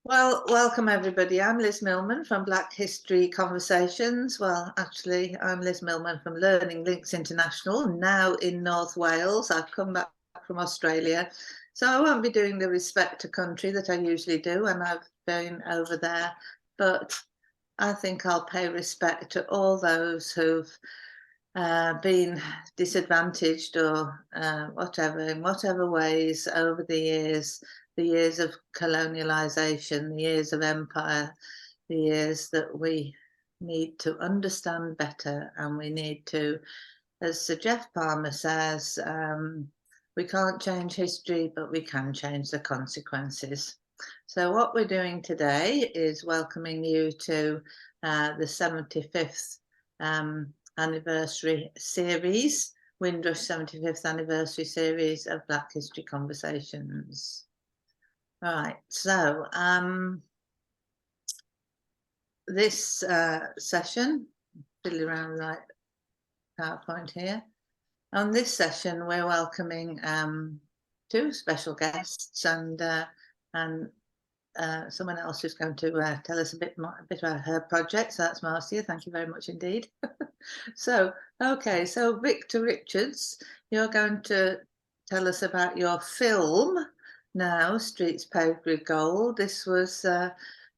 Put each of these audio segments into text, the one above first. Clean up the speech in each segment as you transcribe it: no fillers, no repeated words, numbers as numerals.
Well, welcome everybody. I'm Liz Millman from Black History Conversations. Well, actually, I'm Liz Millman from Learning Links International, now in North Wales. I've come back from Australia, so I won't be doing the respect to country that I usually do, and I've been over there. But I think I'll pay respect to all those who've been disadvantaged or whatever, in whatever ways over the years of colonialization, the years of empire, the years that we need to understand better, and we need to, as Sir Jeff Palmer says, we can't change history, but we can change the consequences. So what we're doing today is welcoming you to the 75th anniversary series, Windrush 75th anniversary series of Black History Conversations. Right, so this session, fiddling around like PowerPoint here. On this session, we're welcoming two special guests and someone else who's going to tell us a bit about her project. So that's Marcia. Thank you very much indeed. So Victor Richards, you're going to tell us about your film now, Streets Paved with Gold. This was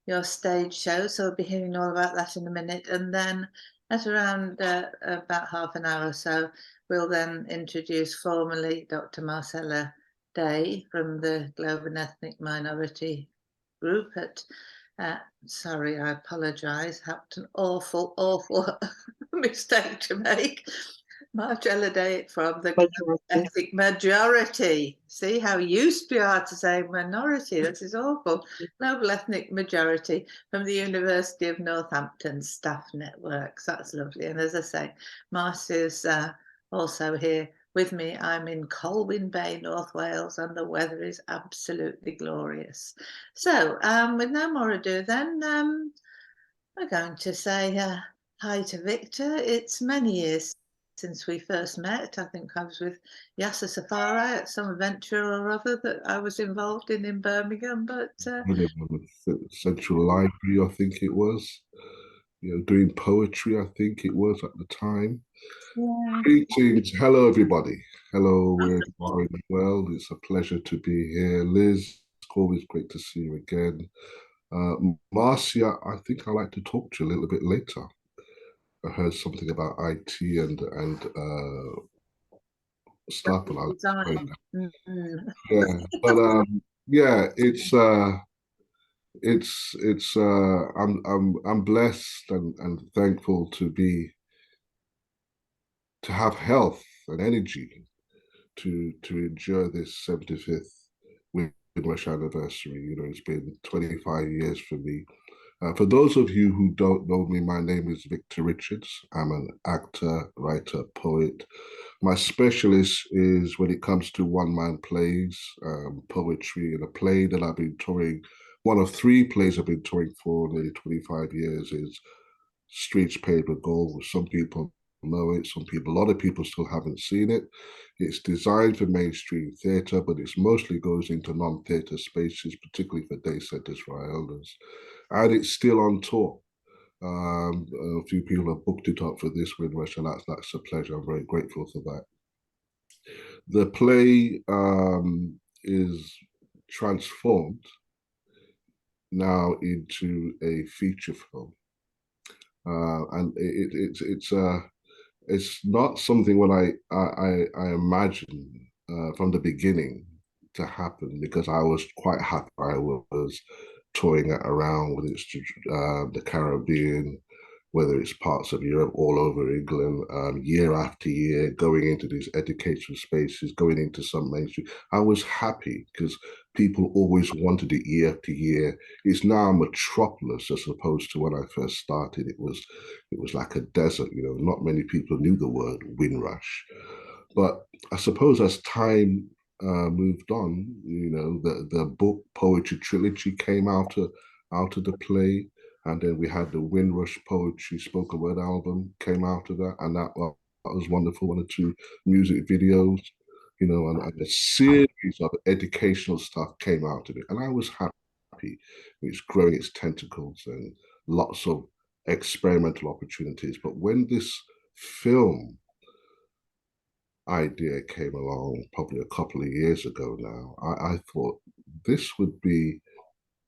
your stage show, so we'll be hearing all about that in a minute. And then at around about half an hour or so, we'll then introduce formally Dr. Marcella Daye from the Global and Ethnic Minority Group at sorry, I apologise. Had an awful mistake to make. Marcella Daye from the Ethnic Majority. See how used we are to say minority. This is awful. Global Ethnic Majority from the University of Northampton Staff Networks. That's lovely. And as I say, Marcia's also here with me. I'm in Colwyn Bay, North Wales, and the weather is absolutely glorious. So with no more ado then, we're going to say hi to Victor. It's many years since we first met. I think I was with Yasser Safari at some venture or other that I was involved in Birmingham. But Central Library, I think it was. Doing poetry, I think it was at the time. yeah. Greetings. Hello, everybody. Hello, we're in the world. It's a pleasure to be here. Liz, it's always great to see you again. Marcia, I think I'd like to talk to you a little bit later. I heard something about IT and stuff, and I was yeah, but yeah, I'm blessed and thankful to have health and energy to endure this 75th Windrush anniversary. It's been 25 years for me. For those of you who don't know me, my name is Victor Richards. I'm an actor, writer, poet. My specialist is when it comes to one-man plays, poetry, and a play that I've been touring. One of three plays I've been touring for nearly 25 years is Streets Paved with Gold. Some people know it, a lot of people still haven't seen it. It's designed for mainstream theatre, but it mostly goes into non-theatre spaces, particularly for day centres for our elders. And it's still on tour. A few people have booked it up for this Windrush, and that's a pleasure. I'm very grateful for that. The play is transformed now into a feature film, and it's not something what I imagined from the beginning to happen, because I was quite happy. I was touring it around, whether it's the Caribbean, whether it's parts of Europe, all over England, year after year, going into these educational spaces, going into some mainstream. I was happy because people always wanted it year after year. It's now a metropolis as opposed to when I first started. It was like a desert. Not many people knew the word Windrush. But I suppose as time moved on, the book poetry trilogy came out of the play. And then we had the Windrush Poetry Spoken Word album came out of that. And that was wonderful. One or two music videos, and a series of educational stuff came out of it. And I was happy. It's growing its tentacles and lots of experimental opportunities. But when this film idea came along probably a couple of years ago now, I thought this would be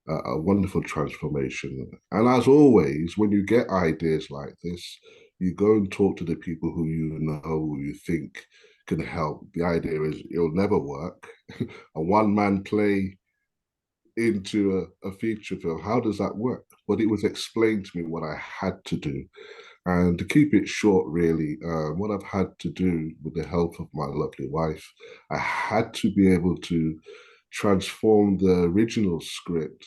a wonderful transformation. And as always, when you get ideas like this, you go and talk to the people who you know, who you think can help. The idea is it'll never work. A one-man play into a feature film, how does that work? But it was explained to me what I had to do. And to keep it short, really, what I've had to do with the help of my lovely wife, I had to be able to transform the original script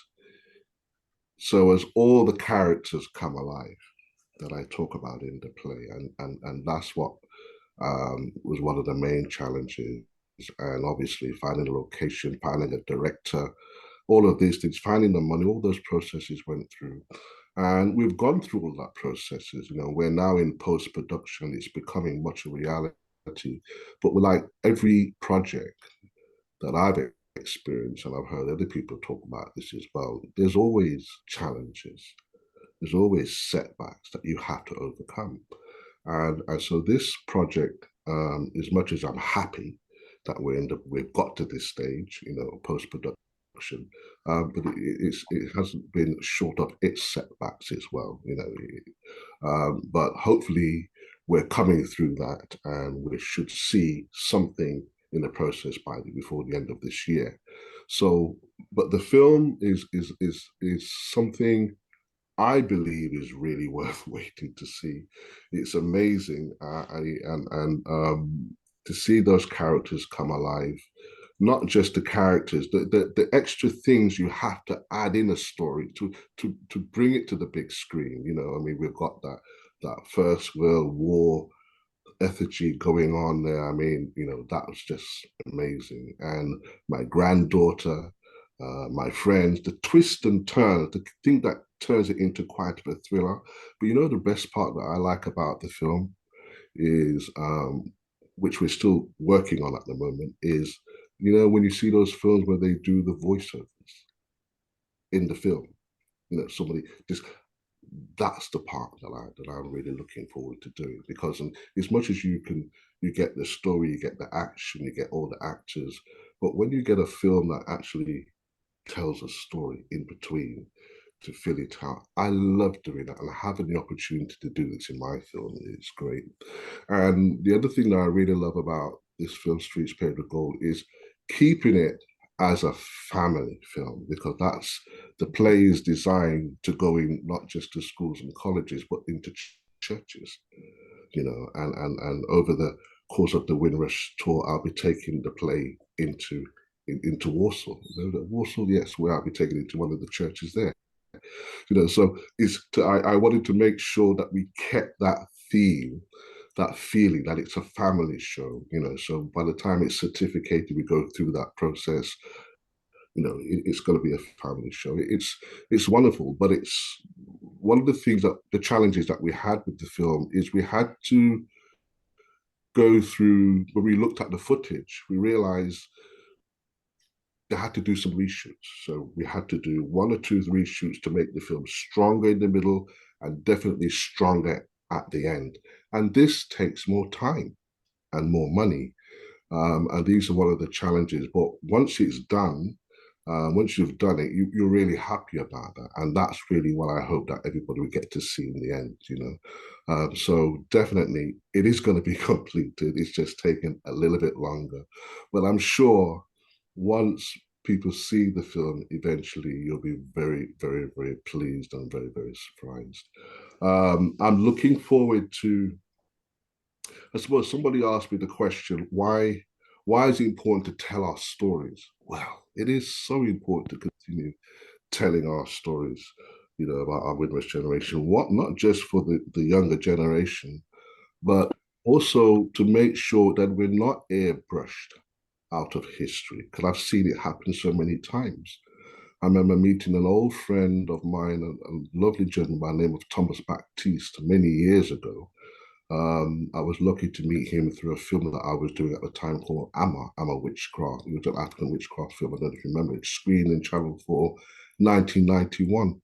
so as all the characters come alive that I talk about in the play. And that's what was one of the main challenges. And obviously finding a location, finding a director, all of these things, finding the money, all those processes went through. And we've gone through all that processes. You know, we're now in post-production. It's becoming much a reality. But like every project that I've experienced, and I've heard other people talk about this as well, there's always challenges. There's always setbacks that you have to overcome. And so this project, as much as I'm happy that we've got to this stage, you know, post-production, but it hasn't been short of its setbacks as well, you know. But hopefully we're coming through that, and we should see something in the process before the end of this year. So, but the film is something I believe is really worth waiting to see. It's amazing, and to see those characters come alive. Not just the characters, the extra things you have to add in a story to bring it to the big screen. You know, I mean, we've got that First World War effigy going on there. I mean, you know, that was just amazing. And my granddaughter, my friends, the twist and turn, the thing that turns it into quite a thriller. But you know, the best part that I like about the film is, which we're still working on at the moment, is, you know, when you see those films where they do the voiceovers in the film, you know, somebody just, that's the part that I'm really looking forward to doing, because as much as you get the story, you get the action, you get all the actors, but when you get a film that actually tells a story in between to fill it out, I love doing that, and having the opportunity to do this in my film is great. And the other thing that I really love about this film, Streets Paved with Gold, is keeping it as a family film, because that's, the play is designed to go in not just to schools and colleges, but into churches, you know, and over the course of the Windrush tour, I'll be taking the play into Warsaw. Warsaw, yes, where I'll be taking it to one of the churches there. You know, so I wanted to make sure that we kept that theme, that feeling that it's a family show, you know. So by the time it's certificated, we go through that process. You know, it's going to be a family show. It's wonderful, but it's one of the things, that the challenges that we had with the film is we had to go through, when we looked at the footage, we realized they had to do some reshoots. So we had to do one or two reshoots to make the film stronger in the middle and definitely stronger at the end. And this takes more time and more money. And these are one of the challenges. But once it's done, once you've done it, you're really happy about that. And that's really what I hope that everybody will get to see in the end, you know. So definitely it is going to be completed. It's just taken a little bit longer. But I'm sure once people see the film, eventually you'll be very, very, very pleased and very, very surprised. I'm looking forward to, I suppose somebody asked me the question, why is it important to tell our stories? Well, it is so important to continue telling our stories, you know, about our Windrush generation, what, not just for the younger generation, but also to make sure that we're not airbrushed out of history, because I've seen it happen so many times. I remember meeting an old friend of mine, a lovely gentleman by the name of Thomas Baptiste, many years ago. I was lucky to meet him through a film that I was doing at the time called Amma Witchcraft. It was an African witchcraft film. I don't know if you remember it. Screened in Channel 4, 1991.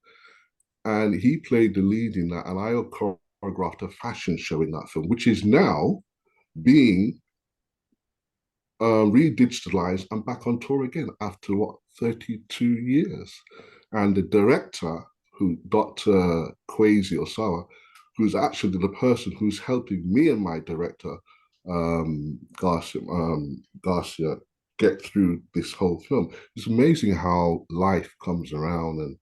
And he played the lead in that. And I choreographed a fashion show in that film, which is now being re-digitalized and back on tour again after what, 32 years. And the director, who Dr. Kwesi Osawa, who's actually the person who's helping me and my director, Garcia, get through this whole film. It's amazing how life comes around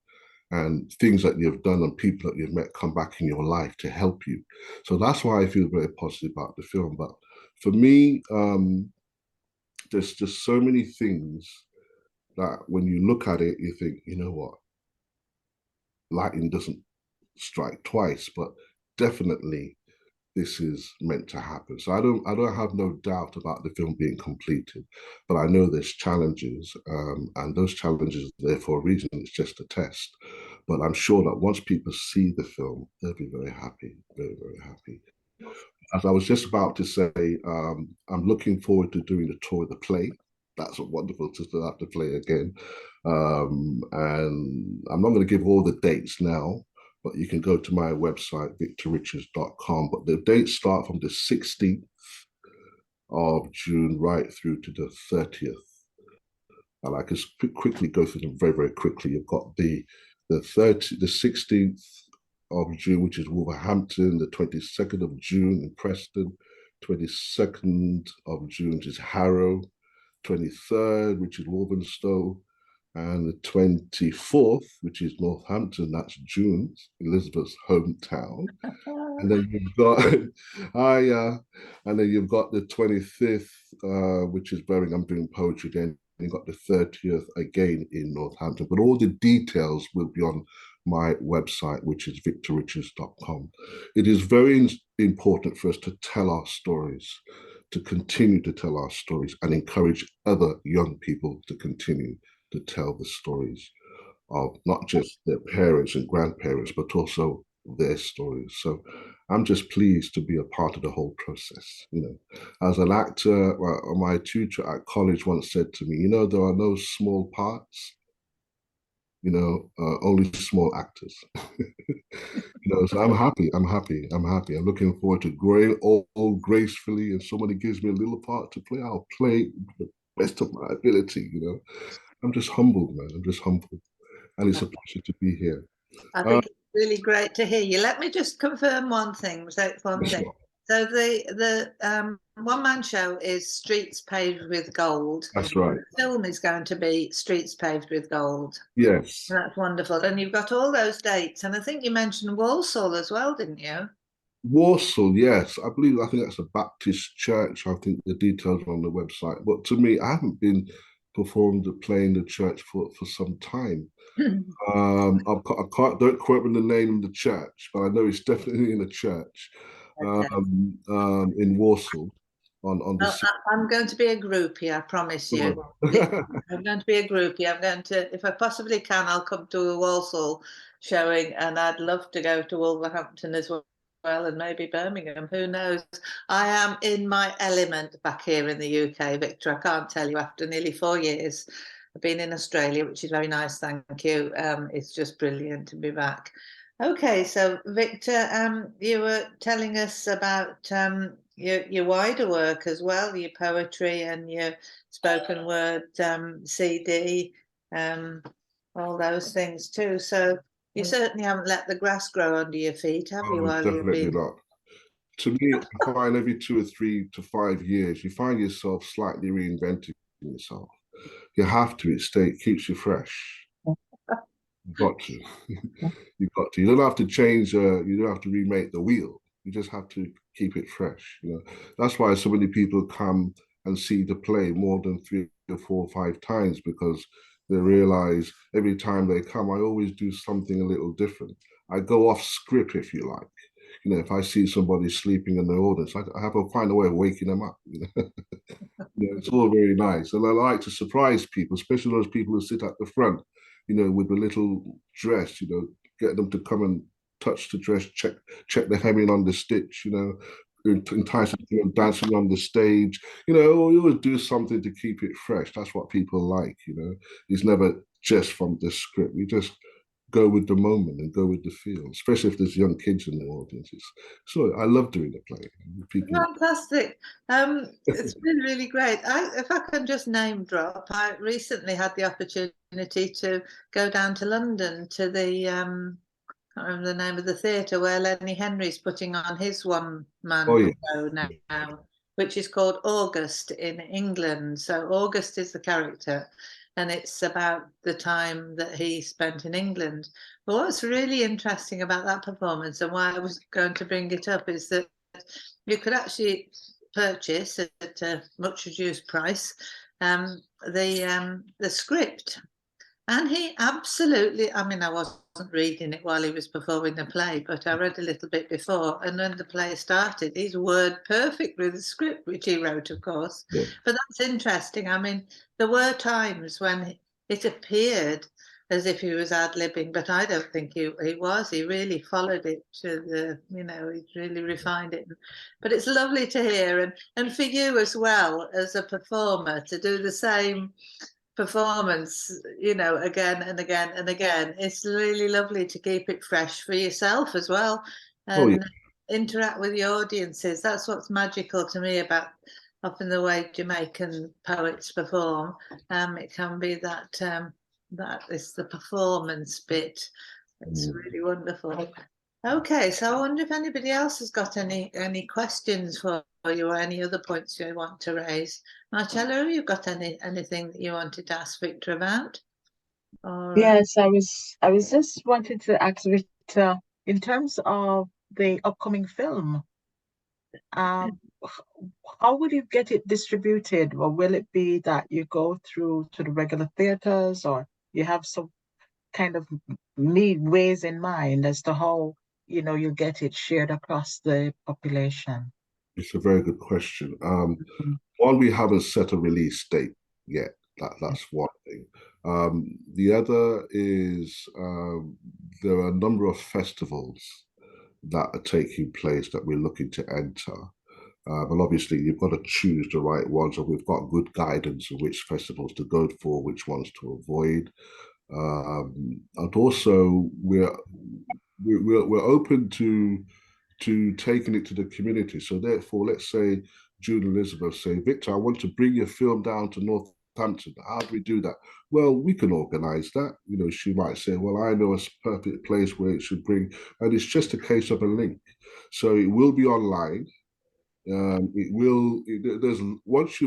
and things that you've done and people that you've met come back in your life to help you. So that's why I feel very positive about the film. But for me, there's just so many things that when you look at it, you think, you know what, lightning doesn't strike twice, but definitely this is meant to happen. So I don't have no doubt about the film being completed, but I know there's challenges, and those challenges are there for a reason. It's just a test. But I'm sure that once people see the film, they'll be very happy, very, very happy. As I was just about to say, I'm looking forward to doing the tour of the play. That's wonderful to have to play again. And I'm not going to give all the dates now, but you can go to my website, victorrichards.com. But the dates start from the 16th of June right through to the 30th. And I can quickly go through them very, very quickly. You've got the 16th of June, which is Wolverhampton, the 22nd of June in Preston, 22nd of June, which is Harrow, 23rd, which is Walthamstow, and the 24th, which is Northampton, that's June, Elizabeth's hometown. And then you've got and then you've got the 25th, which is Birmingham, doing poetry again. You got the 30th again in Northampton. But all the details will be on my website, which is victorrichards.com. It is very important for us to tell our stories, to continue to tell our stories, and encourage other young people to continue to tell the stories of not just their parents and grandparents, but also their stories. So I'm just pleased to be a part of the whole process. You know, as an actor, my tutor at college once said to me, you know, there are no small parts, you know, only small actors. You know, so I'm happy. I'm happy. I'm happy. I'm looking forward to growing old gracefully. And somebody gives me a little part to play, I'll play the best of my ability. You know, I'm just humbled, man. I'm just humbled, and it's a pleasure to be here. I think it's really great to hear you. Let me just confirm one thing. So So the one man show is Streets Paved with Gold. That's right. The film is going to be Streets Paved with Gold. Yes. That's wonderful. And you've got all those dates. And I think you mentioned Walsall as well, didn't you? Walsall, yes. I think that's a Baptist church. I think the details are on the website. But to me, I haven't been performed playing the church for some time. I can't, don't quote me the name of the church, but I know it's definitely in a church Okay. in Warsaw on the. Well, I'm going to be a groupie, I promise you. I'm going to be a groupie. I'm going to, if I possibly can, I'll come to a Walsall showing, and I'd love to go to Wolverhampton as well, and maybe Birmingham. Who knows? I am in my element back here in the UK, Victor. I can't tell you. After nearly 4 years, I've been in Australia, which is very nice. Thank you. It's just brilliant to be back. Okay, so Victor, you were telling us about your wider work as well, your poetry and your spoken word CD, all those things too. So you certainly haven't let the grass grow under your feet, have you, Oh, while you've definitely been? not. To me, I find every 2 or 3 to 5 years, you find yourself slightly reinventing yourself. You have to. It keeps you fresh. You've got to. You've got to. You don't have to change. You don't have to remake the wheel. You just have to keep it fresh. You know, that's why so many people come and see the play more than 3 or 4 or 5 times, because they realize every time they come, I always do something a little different. I go off script, if you like. You know, if I see somebody sleeping in the audience, I have to find a way of waking them up. You know? You know, it's all very nice. And I like to surprise people, especially those people who sit at the front, you know, with the little dress, you know, get them to come and touch the dress, check the hemming on the stitch, you know, enticing, dancing on the stage. You always do something to keep it fresh. That's what people like. It's never just from the script. You just go with the moment and go with the feel, especially if there's young kids in the audience. So I love doing the play. People, Fantastic. It's been really great. If I can just name drop, I recently had the opportunity to go down to London to the I can't remember the name of the theatre where Lenny Henry's putting on his oh one-man yeah, show now, which is called August in England. So August is the character, and it's about the time that he spent in England. But what's really interesting about that performance, and why I was going to bring it up, is that you could actually purchase at a much reduced price the script. And he absolutely, I mean, I wasn't reading it while he was performing the play, but I read a little bit before. And when the play started, he's word perfect with the script, which he wrote, of course. yeah. But that's interesting. I mean, there were times when it appeared as if he was ad-libbing, but I don't think he was. He really followed it to he really refined it. But it's lovely to hear. And for you as well, as a performer, to do the same performance, again and again and again. It's really lovely to keep it fresh for yourself as well Oh yeah. and interact with the audiences. That's what's magical to me about often the way Jamaican poets perform. It can be that is the performance bit. It's really wonderful. Okay, so I wonder if anybody else has got any questions for you or any other points you want to raise. Marcella, have you got anything that you wanted to ask Victor about? Or Yes, I was just wanting to ask Victor, in terms of the upcoming film, how will you get it distributed? Or will it be that you go through to the regular theaters, or you have some kind of need ways in mind as to how you get it shared across the population? It's a very good question. Mhm. One, we haven't set a release date yet. That's one thing. The other is there are a number of festivals that are taking place that we're looking to enter. But obviously, you've got to choose the right ones, and we've got good guidance of which festivals to go for, which ones to avoid. And also, we're open to taking it to the community. So therefore, let's say June Elizabeth say, Victor, I want to bring your film down to Northampton. How do we do that? Well, we can organize that. She might say, well, I know a perfect place where it should bring, and it's just a case of a link. So it will be online. It will. There's once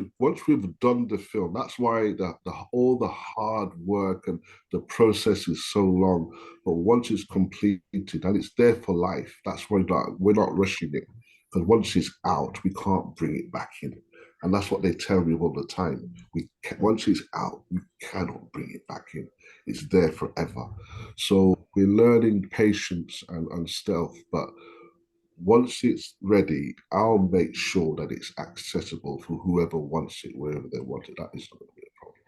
we've done the film. That's why the all the hard work and the process is so long. But once it's completed and it's there for life, that's why we're not rushing it. Because once it's out, we can't bring it back in, and that's what they tell me all the time. Once it's out, we cannot bring it back in. It's there forever. So we're learning patience and stealth, but once it's ready, I'll make sure that it's accessible for whoever wants it, wherever they want it. That is not going to be a problem.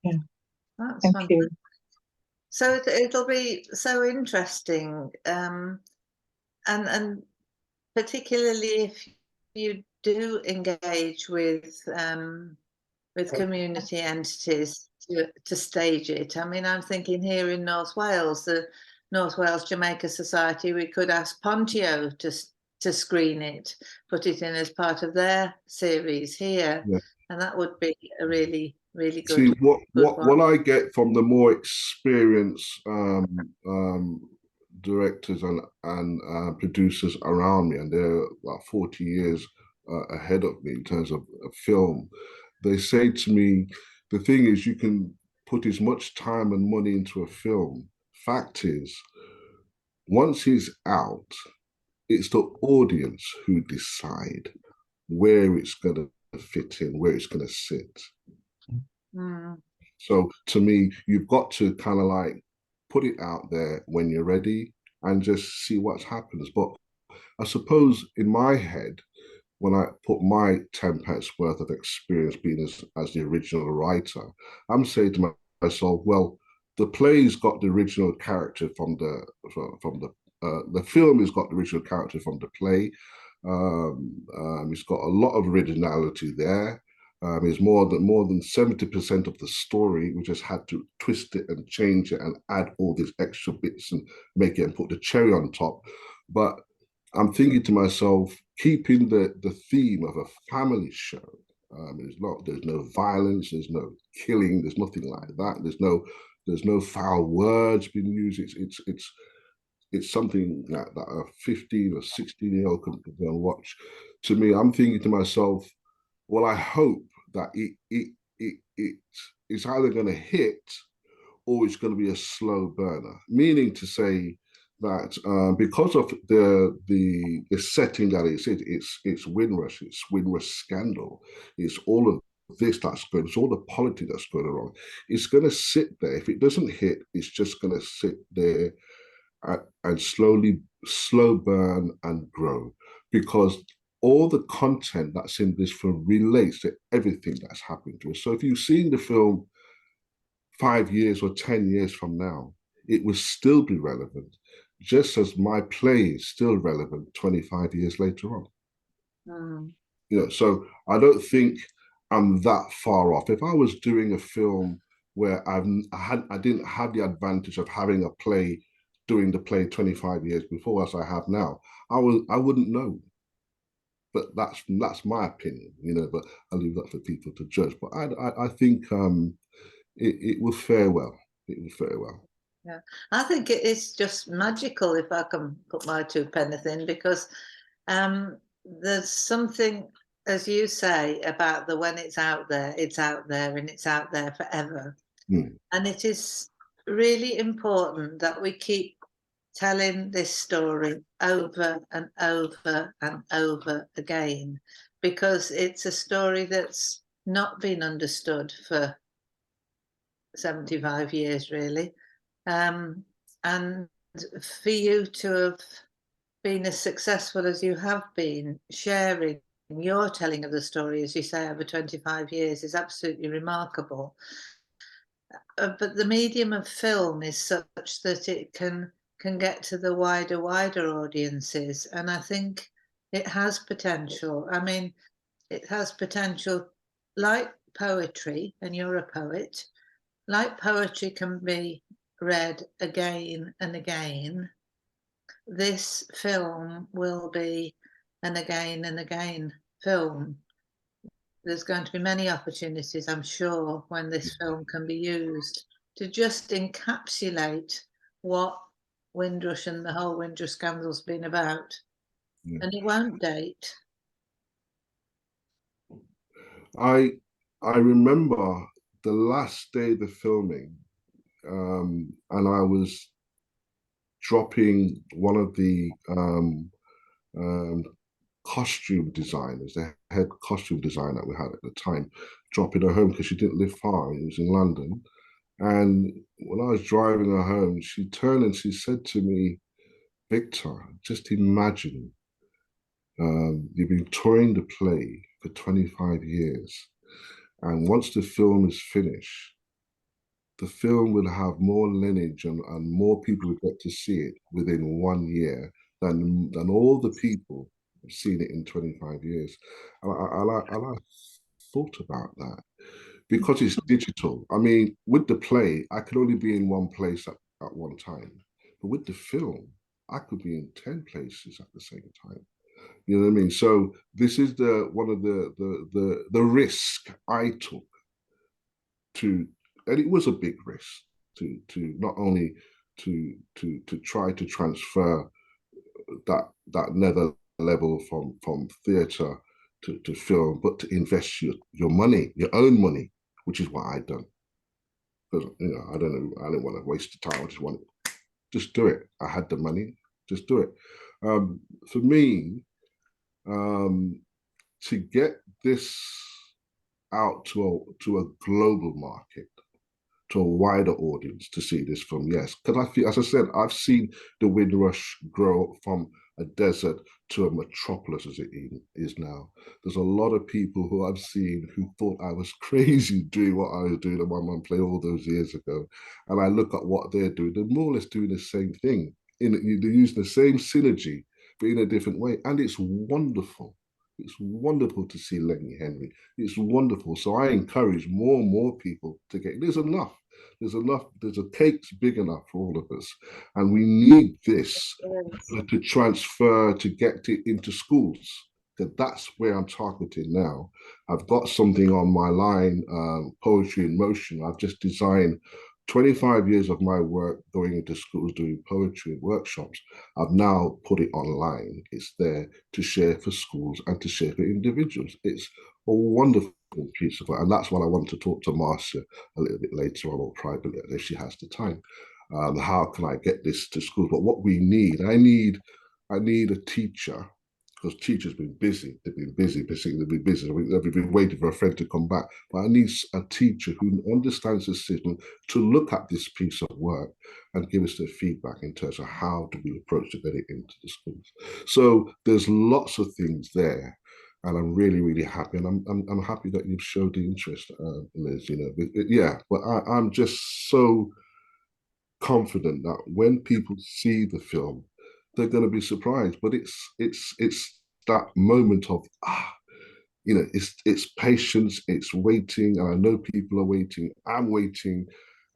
Yeah, that's thank fun. you. So it'll be so interesting, and particularly if you do engage with community entities to stage it. I mean, I'm thinking here in North Wales, the North Wales Jamaica Society, we could ask Pontio to screen it, put it in as part of their series here, Yeah. and that would be a really, really See good one. what I get from the more experienced directors and producers around me, and they're about 40 years ahead of me in terms of film. They say to me, the thing is, you can put as much time and money into a film. Fact is, once he's out, it's the audience who decide where it's going to fit in, where it's going to sit. Mm. So to me, you've got to kind of like put it out there when you're ready and just see what happens. But I suppose in my head, when I put my 10 pence worth of experience being as the original writer, I'm saying to myself, well, the play's got the original character from the film has got the original character from the play. It's got a lot of originality there. It's more than 70% of the story. We just had to twist it and change it and add all these extra bits and make it and put the cherry on top. But I'm thinking to myself, keeping the theme of a family show. There's no violence, there's no killing, there's nothing like that. There's no foul words being used. It's something that a 15 or 16-year-old can go and watch. To me, I'm thinking to myself, well, I hope that it's either going to hit or it's going to be a slow burner. Meaning to say that because of the setting that it's Windrush, it's Windrush scandal, it's all of this that's going, it's all the politics that's going on. It's going to sit there. If it doesn't hit, it's just going to sit there and slowly slow burn and grow, because all the content that's in this film relates to everything that's happened to us. So if you've seen the film 5 years or 10 years from now, it will still be relevant, just as my play is still relevant 25 years later on. Mm. So I don't think I'm that far off. If I was doing a film where I didn't have the advantage of having a play, doing the play 25 years before as I have now, I wouldn't know. But that's my opinion, But I leave that for people to judge. But I think it will fare well. It will fare well. Yeah, I think it is just magical, if I can put my two pennies in, because there's something, as you say, about when it's out there, and it's out there forever. Mm. And it is really important that we keep telling this story over and over and over again, because it's a story that's not been understood for 75 years, really. And for you to have been as successful as you have been, sharing your telling of the story, as you say, over 25 years, is absolutely remarkable. But the medium of film is such that it can get to the wider audiences, and I think it has potential. I mean, it has potential, like poetry, and you're a poet. Like poetry can be read again and again, this film will be an again and again film. There's going to be many opportunities, I'm sure, when this film can be used to just encapsulate what Windrush and the whole Windrush scandal's been about. Yeah. And it won't date. I remember the last day of the filming, and I was dropping one of the costume designers, the head costume designer that we had at the time, dropping her home because she didn't live far. It was in London. And when I was driving her home, she turned and she said to me, Victor, just imagine you've been touring the play for 25 years. And once the film is finished, the film will have more lineage and more people will get to see it within 1 year than all the people who've seen it in 25 years. And I thought about that because it's digital. I mean, with the play, I could only be in one place at one time. But with the film, I could be in 10 places at the same time. You know what I mean? So this is one of the risk I took to, and it was a big risk to not only to try to transfer that nether level from theatre to film, but to invest your money, your own money, which is what I'd done. Because I didn't want to waste the time. I just wanted, just do it. I had the money, just do it. For me, to get this out to a global market, to a wider audience to see this film, yes. Because I feel, as I said, I've seen the Windrush grow from a desert to a metropolis as it is now. There's a lot of people who I've seen who thought I was crazy doing what I was doing at my mum play all those years ago. And I look at what they're doing, they're more or less doing the same thing. They're using the same synergy but in a different way. And it's wonderful. It's wonderful to see Lenny Henry. It's wonderful. So I encourage more and more people to get, there's enough. There's enough, there's a cake's big enough for all of us. And we need this to transfer, to get it into schools. That's where I'm targeting now. I've got something on my line, Poetry in Motion. I've just designed 25 years of my work going into schools doing poetry and workshops. I've now put it online. It's there to share for schools and to share for individuals. It's a wonderful piece of work. And that's what I want to talk to Marcia a little bit later on, or privately, if she has the time. How can I get this to schools? But what we need, I need a teacher, because teachers have been busy. They've been busy. They've been busy. They've been waiting for a friend to come back. But I need a teacher who understands the system to look at this piece of work and give us their feedback in terms of how do we approach to get it into the schools. So there's lots of things there. And I'm really, really happy. And I'm happy that you've showed the interest, Liz, you know. Yeah, but I'm just so confident that when people see the film, they're going to be surprised. But it's that moment of you know, it's patience, it's waiting, and I know people are waiting. I'm waiting,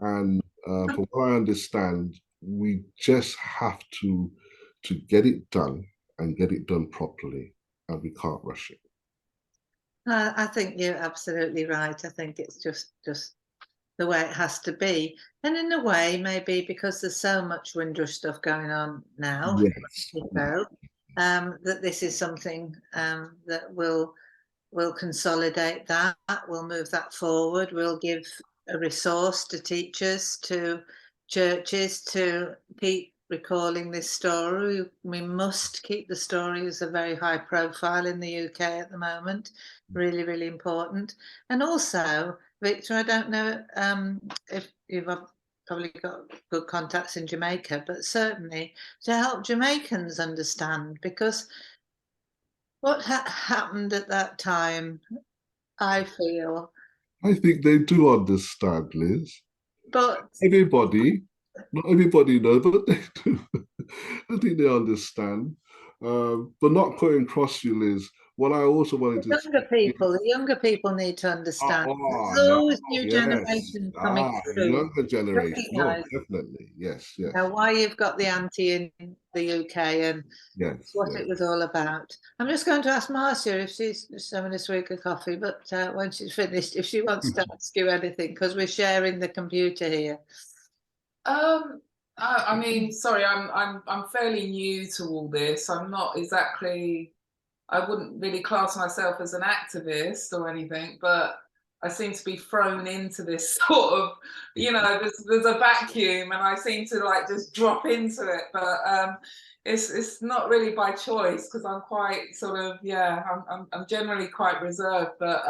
and from what I understand, we just have to get it done and get it done properly, and we can't rush it. I think you're absolutely right. I think it's just the way it has to be. And in a way, maybe because there's so much Windrush stuff going on now, Yes. that this is something that will consolidate that, we'll move that forward, we'll give a resource to teachers, to churches, to keep recalling this story. We must keep the story as a very high profile in the UK at the moment. Really, really important. And also, Victor, I don't know if you've probably got good contacts in Jamaica, but certainly to help Jamaicans understand, because what happened at that time, I feel. I think they do understand, Liz. But Everybody, not everybody knows, but they do. I think they understand. But not cutting across you, Liz. What I also wanted to say, the younger people need to understand. now, Those new yes. generations coming through Younger generation. Oh, recognise definitely. Yes, yes, why you've got the auntie in the UK and yes, what yes. it was all about. I'm just going to ask Marcia if she's having a swig of coffee, but when she's finished, if she wants to ask you anything, because we're sharing the computer here. I mean, sorry, I'm fairly new to all this. I'm not exactly. I wouldn't really class myself as an activist or anything, but I seem to be thrown into this sort of, you know, there's a vacuum, and I seem to like just drop into it. But it's not really by choice, because I'm quite sort of, yeah, I'm generally quite reserved. But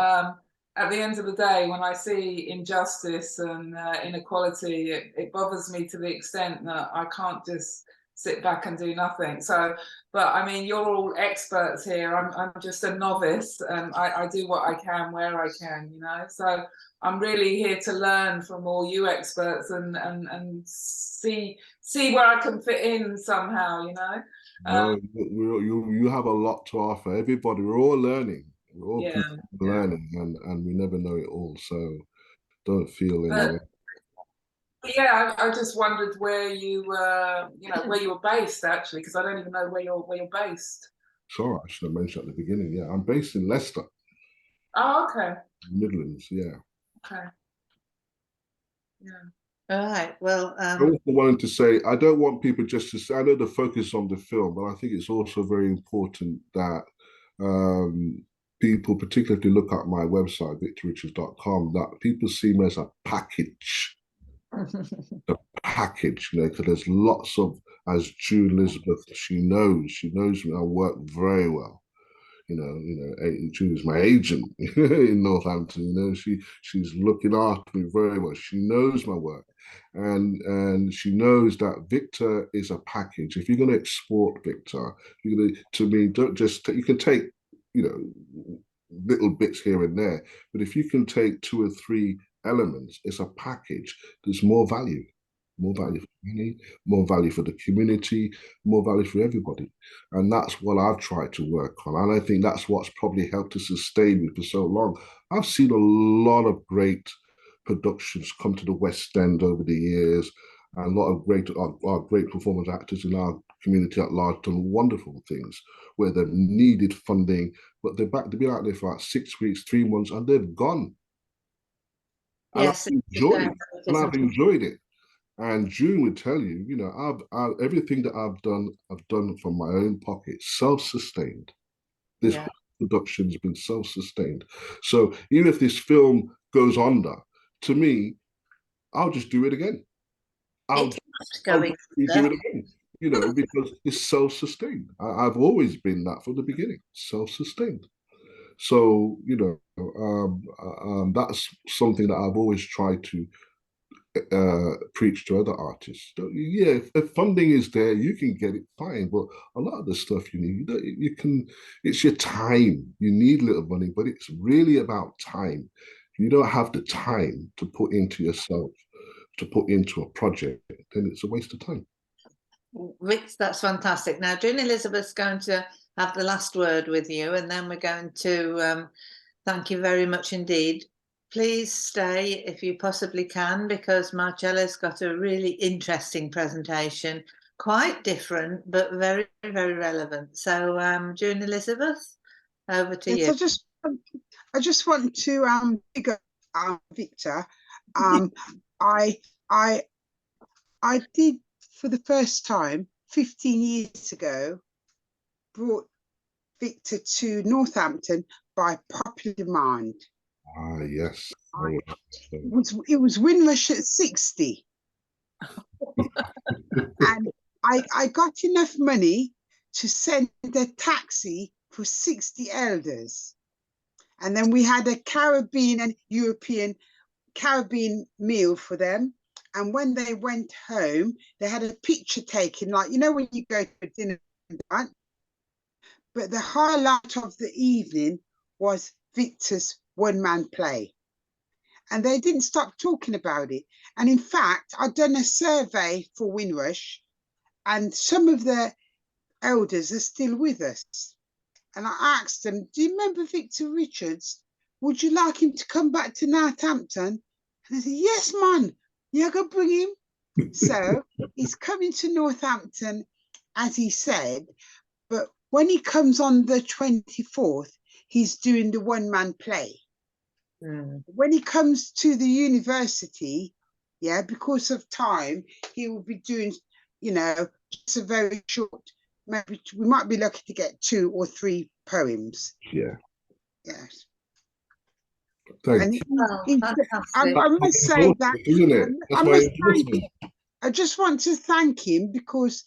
at the end of the day, when I see injustice and inequality, it bothers me to the extent that I can't just sit back and do nothing. So, but I mean, you're all experts here. I'm just a novice, and I do what I can where I can, you know. So I'm really here to learn from all you experts and see where I can fit in somehow, you know. No, you have a lot to offer. Everybody, we're all learning. We're all Yeah, learning, and we never know it all. So don't feel any way. Yeah, I just wondered where you were, you know, where you were based actually, because I don't even know where you're based. Sure, I should have mentioned at the beginning. Yeah, I'm based in Leicester, Oh, okay. Midlands. Yeah. Okay. Yeah. All right. Well, I also wanted to say I don't want people just to say. I know the focus on the film, but I think it's also very important that people, particularly if they look at my website, victorrichards.com, that people see me as a package. The package, you know, because there's lots of, as June Elizabeth, she knows me. I work very well. June is my agent in Northampton. You know, she's looking after me very well. She knows my work, and she knows that Victor is a package. If you're going to export Victor, you're going to me, don't just you can take, you know, little bits here and there, but if you can take 2 or 3 elements, it's a package. There's more value. more value for money, more value for the community, more value for everybody. And that's what I've tried to work on. And I think that's what's probably helped to sustain me for so long. I've seen a lot of great productions come to the West End over the years, and a lot of great performance actors in our community at large done wonderful things where they've needed funding, but they've been out there for like 6 weeks, 3 months, and they've gone. And Yes, I've enjoyed it. And June would tell you, I've everything that I've done from my own pocket, self-sustained. This yeah. production's been self-sustained. So even if this film goes under, to me, I'll just do it again. I'll do it again, because it's self-sustained. I've always been that from the beginning, self-sustained. So, that's something that I've always tried to preach to other artists. Yeah, if funding is there, you can get it fine. But a lot of the stuff you need, it's your time. You need a little money, but it's really about time. You don't have the time to put into yourself, to put into a project, then it's a waste of time. Vic, that's fantastic. Now, June Elizabeth's going to have the last word with you, and then we're going to thank you very much indeed. Please stay if you possibly can, because Marcella's got a really interesting presentation, quite different, but very, very relevant. So, June Elizabeth, over to you. I just want to big up Victor. I did for the first time 15 years ago, brought Victor to Northampton by popular demand. Ah, yes. It was Windrush at 60. And I got enough money to send a taxi for 60 elders. And then we had a Caribbean and Caribbean meal for them. And when they went home, they had a picture taken, like, when you go to dinner. But the highlight of the evening was Victor's one-man play. And they didn't stop talking about it. And in fact, I'd done a survey for Windrush, and some of the elders are still with us. And I asked them, do you remember Victor Richards? Would you like him to come back to Northampton? And they said, yes, man, you're going to bring him. So he's coming to Northampton, as he said, but when he comes on the 24th, he's doing the one-man play. When he comes to the university, because of time, he will be doing, just a very short, maybe we might be lucky to get 2 or 3 poems. Yeah. Yes. Thank you. I must say that, isn't it? I just want to thank him, because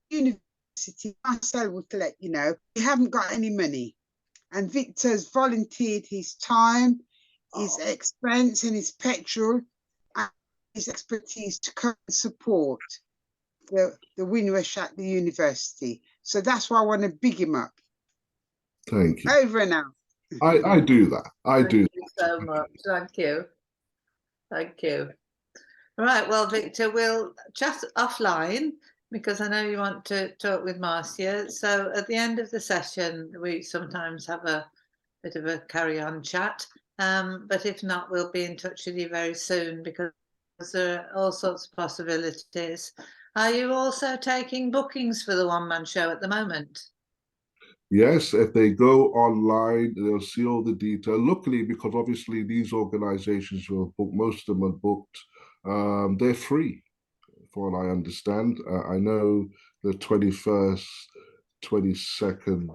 university, Marcel will let you know, we haven't got any money. And Victor's volunteered his time, his expense and his petrol and his expertise to come and support the Windrush at the university. So that's why I want to big him up. Thank you. Over and out. I do that. Thank you so much. Thank you. Thank you. All right, well, Victor, we'll chat offline, because I know you want to talk with Marcia. So at the end of the session, we sometimes have a bit of a carry-on chat. But if not, we'll be in touch with you very soon, because there are all sorts of possibilities. Are you also taking bookings for the one-man show at the moment? Yes, if they go online, they'll see all the detail. Luckily, because obviously these organizations who have booked, most of them are booked, they're free, for what I understand. I know the 21st, 22nd,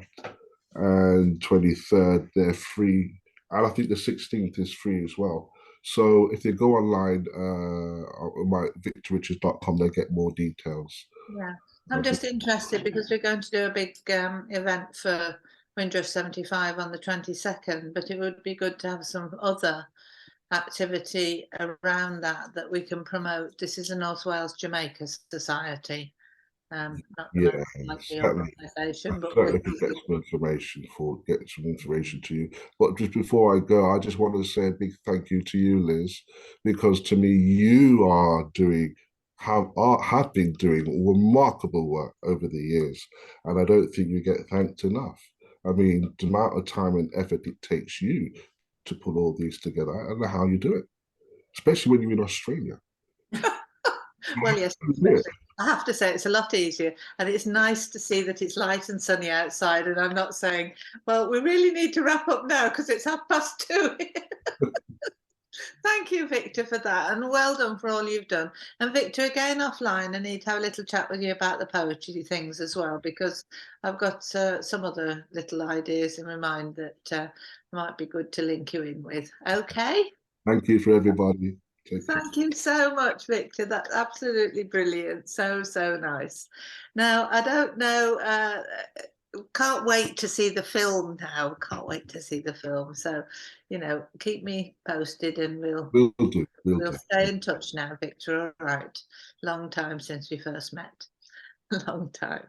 and 23rd, they're free. And I think the 16th is free as well. So if they go online, my victorrichards.com, they'll get more details. Yeah, I'm just interested, because we're going to do a big event for Windrush 75 on the 22nd, but it would be good to have some other activity around that we can promote. This is a North Wales Jamaica Society, not the Yeah, most likely certainly. organisation, but Certainly could get some information to you. But just before I go, I just want to say a big thank you to you, Liz, because to me you are have been doing remarkable work over the years, and I don't think you get thanked enough. I mean, the amount of time and effort it takes you to put all these together, I don't know how you do it, especially when you're in Australia. Well, yes, I have to say it's a lot easier, and it's nice to see that it's light and sunny outside, and I'm not saying, well, we really need to wrap up now because it's 2:30. Thank you, Victor, for that, and well done for all you've done. And Victor, again offline, I need to have a little chat with you about the poetry things as well, because I've got some other little ideas in my mind that might be good to link you in with. Okay. Thank you for everybody. Thank you so much, Victor. That's absolutely brilliant. So, so nice. Now, I don't know, can't wait to see the film now. Can't wait to see the film. So, you know, keep me posted and we'll do. we'll stay in touch now, Victor. All right. Long time since we first met. Long time.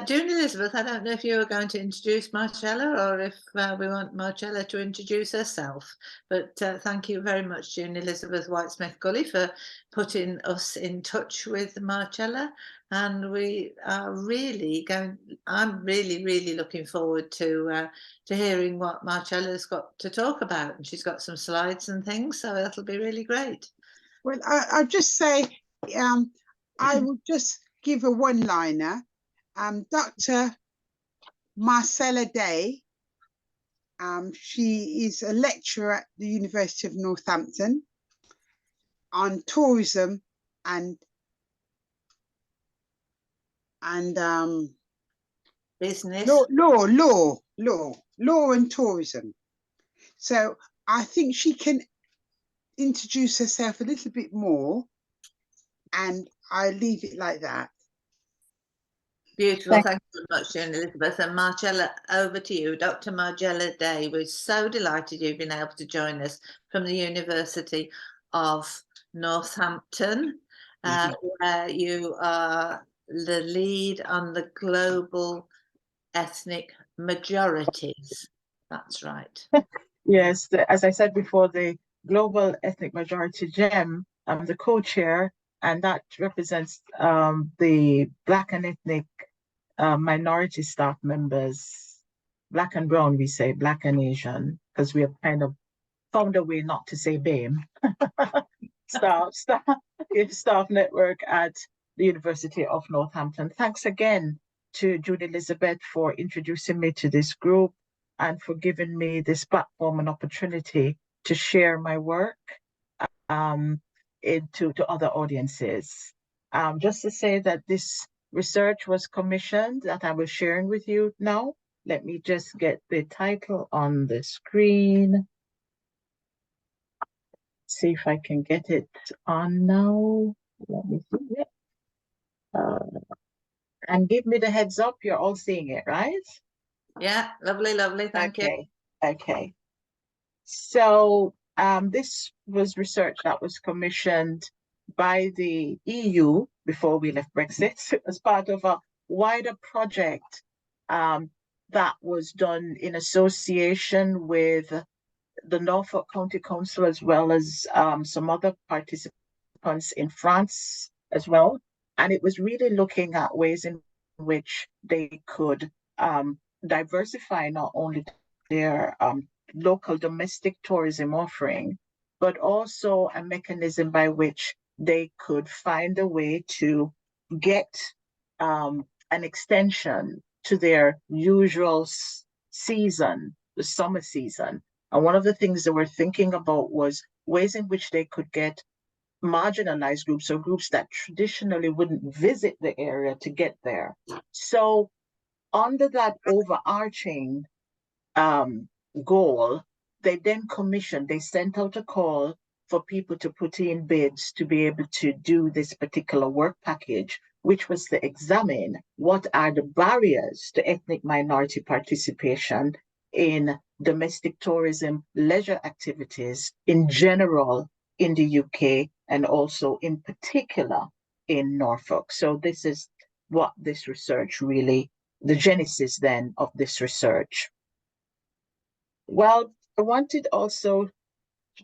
June Elizabeth, I don't know if you were going to introduce Marcella or if we want Marcella to introduce herself, but thank you very much, June Elizabeth Whitesmith-Gully, for putting us in touch with Marcella. And we are really I'm really looking forward to hearing what Marcella's got to talk about. And she's got some slides and things, so that'll be really great. Well, I'll just say, I will just give a one-liner. Dr. Marcella Daye, she is a lecturer at the University of Northampton on tourism and Business. law and tourism. So I think she can introduce herself a little bit more, and I leave it like that. Beautiful. Thank you very much, June Elizabeth. And Marcella, over to you. Dr. Marcella Daye, we're so delighted you've been able to join us from the University of Northampton, where you are the lead on the global ethnic majorities. That's right. Yes, as I said before, the Global Ethnic Majority GEM, I'm the co-chair, and that represents the Black and ethnic minority staff members, Black and brown, we say, Black and Asian, because we have kind of found a way not to say BAME, staff network at the University of Northampton. Thanks again to Jude Elizabeth for introducing me to this group and for giving me this platform and opportunity to share my work to other audiences. Just to say that this research was commissioned that I was sharing with you now. Let me just get the title on the screen. See if I can get it on now. Let me see it. And give me the heads up, you're all seeing it, right? Yeah, lovely, thank you. Okay. So this was research that was commissioned by the EU before we left Brexit as part of a wider project that was done in association with the Norfolk County Council, as well as some other participants in France as well. And it was really looking at ways in which they could diversify not only their local domestic tourism offering, but also a mechanism by which they could find a way to get an extension to their usual season, the summer season. And one of the things they were thinking about was ways in which they could get marginalized groups or groups that traditionally wouldn't visit the area to get there. So under that overarching goal, they sent out a call for people to put in bids to be able to do this particular work package, which was to examine what are the barriers to ethnic minority participation in domestic tourism, leisure activities in general in the UK, and also in particular in Norfolk. So this is what this research really, the genesis then of this research. Well, I wanted also,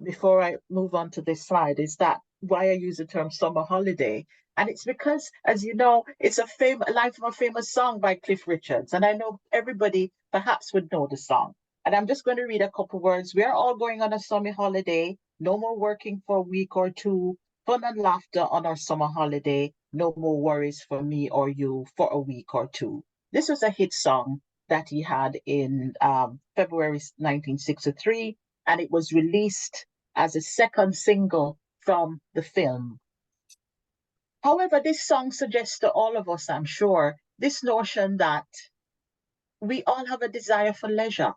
before I move on to this slide, is that why I use the term summer holiday. And it's because, as you know, it's a line from a famous song by Cliff Richards. And I know everybody perhaps would know the song. And I'm just going to read a couple words. We are all going on a summer holiday. No more working for a week or two. Fun and laughter on our summer holiday. No more worries for me or you for a week or two. This was a hit song that he had in February 1963, and it was released as a second single from the film. However, this song suggests to all of us, I'm sure, this notion that we all have a desire for leisure,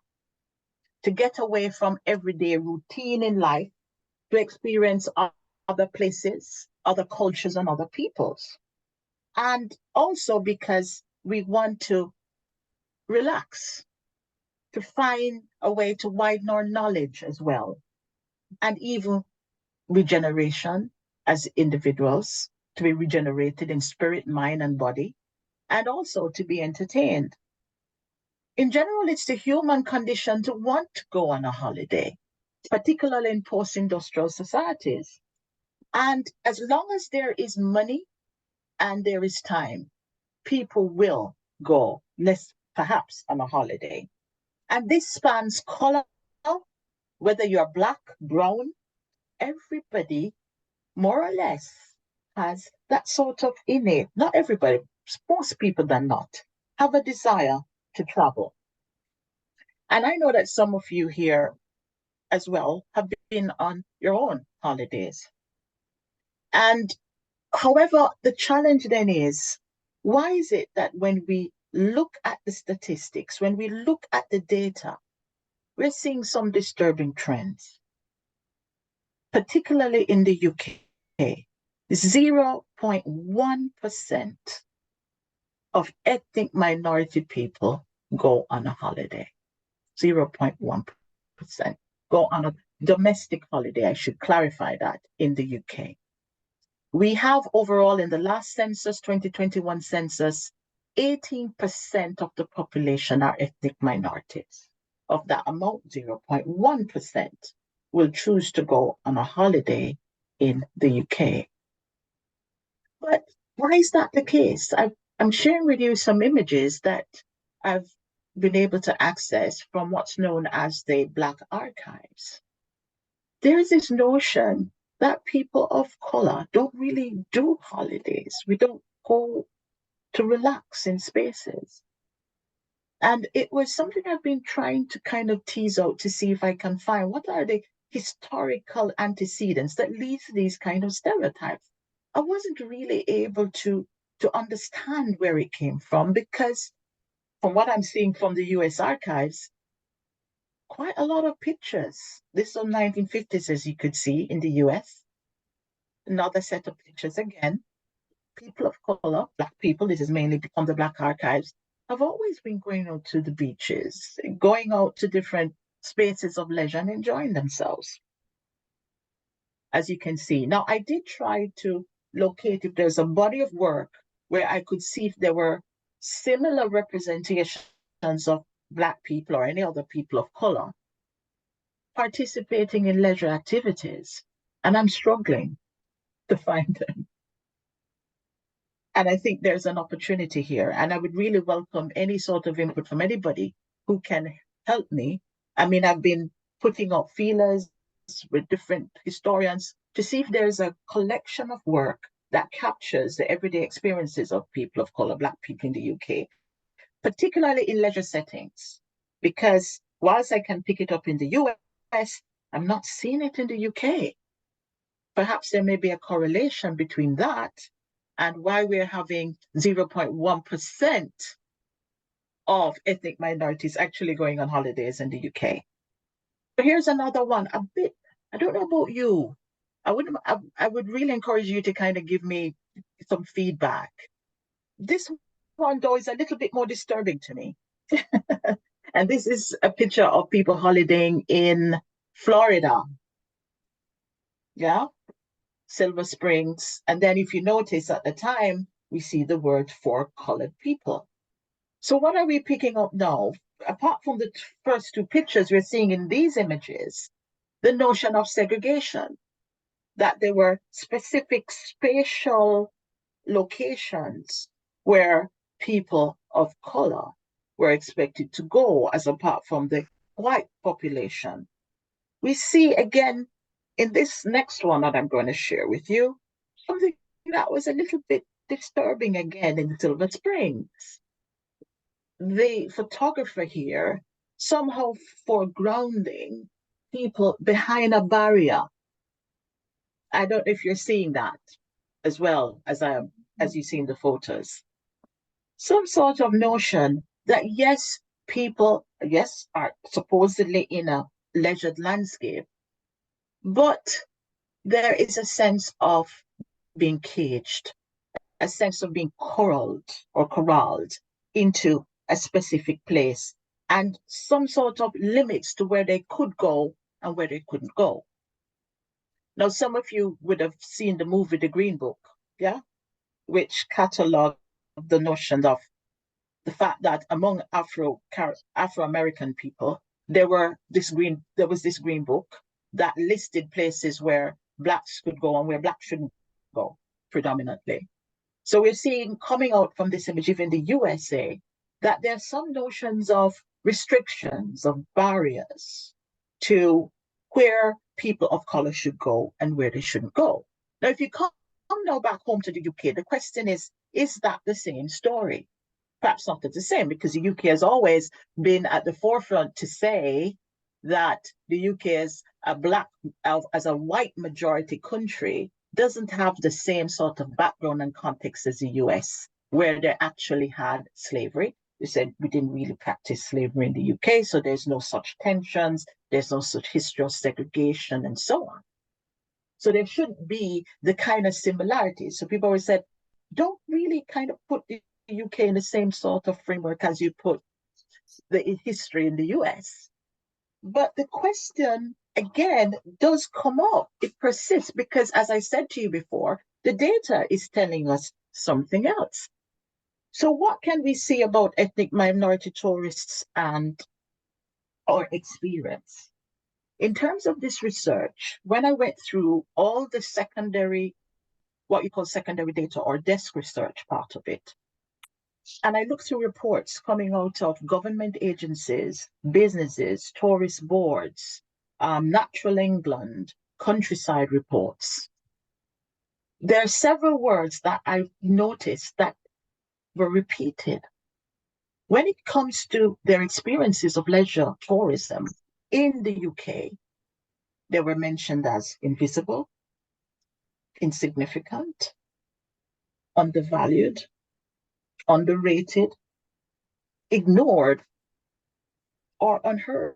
to get away from everyday routine in life, to experience other places, other cultures, and other peoples. And also because we want to relax, to find a way to widen our knowledge as well, and even regeneration as individuals, to be regenerated in spirit, mind, and body, and also to be entertained. In general, it's the human condition to want to go on a holiday, particularly in post-industrial societies. And as long as there is money and there is time, people will go, perhaps on a holiday. And this spans color, whether you're black, brown, everybody more or less has that sort of innate, not everybody, most people than not, have a desire to travel. And I know that some of you here as well have been on your own holidays. And however, the challenge then is, why is it that when we look at the statistics, when we look at the data, we're seeing some disturbing trends, particularly in the UK? 0.1% of ethnic minority people go on a holiday. 0.1% go on a domestic holiday. I should clarify that in the UK. We have overall in the last census, 2021 census, 18% of the population are ethnic minorities. Of that amount, 0.1% will choose to go on a holiday in the UK. But why is that the case? I'm sharing with you some images that I've been able to access from what's known as the Black Archives. There is this notion that people of color don't really do holidays. We don't go to relax in spaces. And it was something I've been trying to kind of tease out to see if I can find what are the historical antecedents that lead to these kind of stereotypes. I wasn't really able to understand where it came from, because from what I'm seeing from the US archives, quite a lot of pictures. This is from 1950s, as you could see in the US. Another set of pictures again. People of color, Black people, this is mainly from the Black archives, have always been going out to the beaches, going out to different spaces of leisure and enjoying themselves, as you can see. Now, I did try to locate if there's a body of work where I could see if there were similar representations of Black people or any other people of color participating in leisure activities, and I'm struggling to find them. And I think there's an opportunity here, and I would really welcome any sort of input from anybody who can help me. I mean, I've been putting out feelers with different historians to see if there's a collection of work that captures the everyday experiences of people of color, Black people in the UK, particularly in leisure settings. Because whilst I can pick it up in the US, I'm not seeing it in the UK. Perhaps there may be a correlation between that and why we're having 0.1% of ethnic minorities actually going on holidays in the UK. But here's another one, a bit, I don't know about you. I would really encourage you to kind of give me some feedback. This one, though, is a little bit more disturbing to me. And this is a picture of people holidaying in Florida. Yeah, Silver Springs. And then if you notice at the time, we see the word for colored people. So what are we picking up now? Apart from the first two pictures we're seeing in these images, the notion of segregation, that there were specific spatial locations where people of color were expected to go, as apart from the white population. We see again in this next one that I'm going to share with you, something that was a little bit disturbing again in Silver Springs. The photographer here somehow foregrounding people behind a barrier. I don't know if you're seeing that as well as you see in the photos. Some sort of notion that yes, people, yes, are supposedly in a leisured landscape, but there is a sense of being caged, a sense of being corralled into a specific place, and some sort of limits to where they could go and where they couldn't go. Now, some of you would have seen the movie The Green Book, yeah, which cataloged the notion of the fact that among Afro-American people, there was this green book that listed places where Blacks could go and where Blacks shouldn't go, predominantly. So we're seeing coming out from this image, even in the USA, that there are some notions of restrictions, of barriers to where people of color should go and where they shouldn't go. Now, if you come now back home to the UK, the question is that the same story? Perhaps not the same, because the UK has always been at the forefront to say that the UK is as a white majority country doesn't have the same sort of background and context as the US, where they actually had slavery. They said we didn't really practice slavery in the UK, so there's no such tensions, there's no such history of segregation and so on. So there shouldn't be the kind of similarities. So people always said, don't really kind of put the UK in the same sort of framework as you put the history in the US. But the question, again, does come up. It persists because, as I said to you before, the data is telling us something else. So what can we see about ethnic minority tourists and our experience? In terms of this research, when I went through all the what you call secondary data or desk research part of it, and I looked through reports coming out of government agencies, businesses, tourist boards, Natural England, countryside reports. There are several words that I've noticed that were repeated. When it comes to their experiences of leisure tourism in the UK, they were mentioned as invisible, insignificant, undervalued, underrated, ignored, or unheard.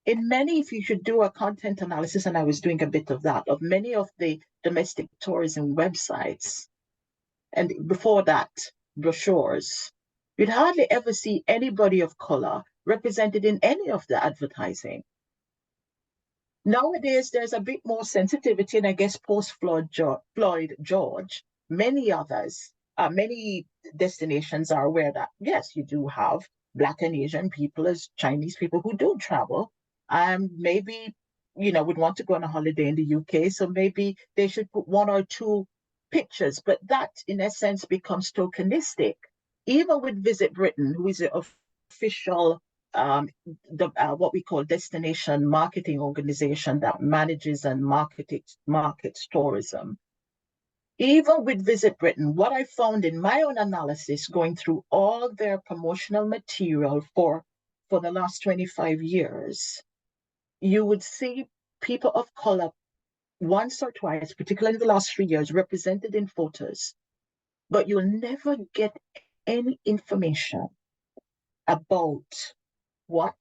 In many, if you should do a content analysis, and I was doing a bit of that, of many of the domestic tourism websites, and before that, brochures, you'd hardly ever see anybody of color represented in any of the advertising. Nowadays, there's a bit more sensitivity, and I guess post-Floyd George, many others, many destinations are aware that, yes, you do have Black and Asian people as Chinese people who do travel. Maybe, would want to go on a holiday in the UK, so maybe they should put one or two pictures, but that, in a sense, becomes tokenistic. Even with Visit Britain, who is the official what we call destination marketing organization that manages and markets tourism. Even with Visit Britain, what I found in my own analysis, going through all their promotional material for the last 25 years, you would see people of color once or twice, particularly in the last 3 years, represented in photos, but you'll never get any information about what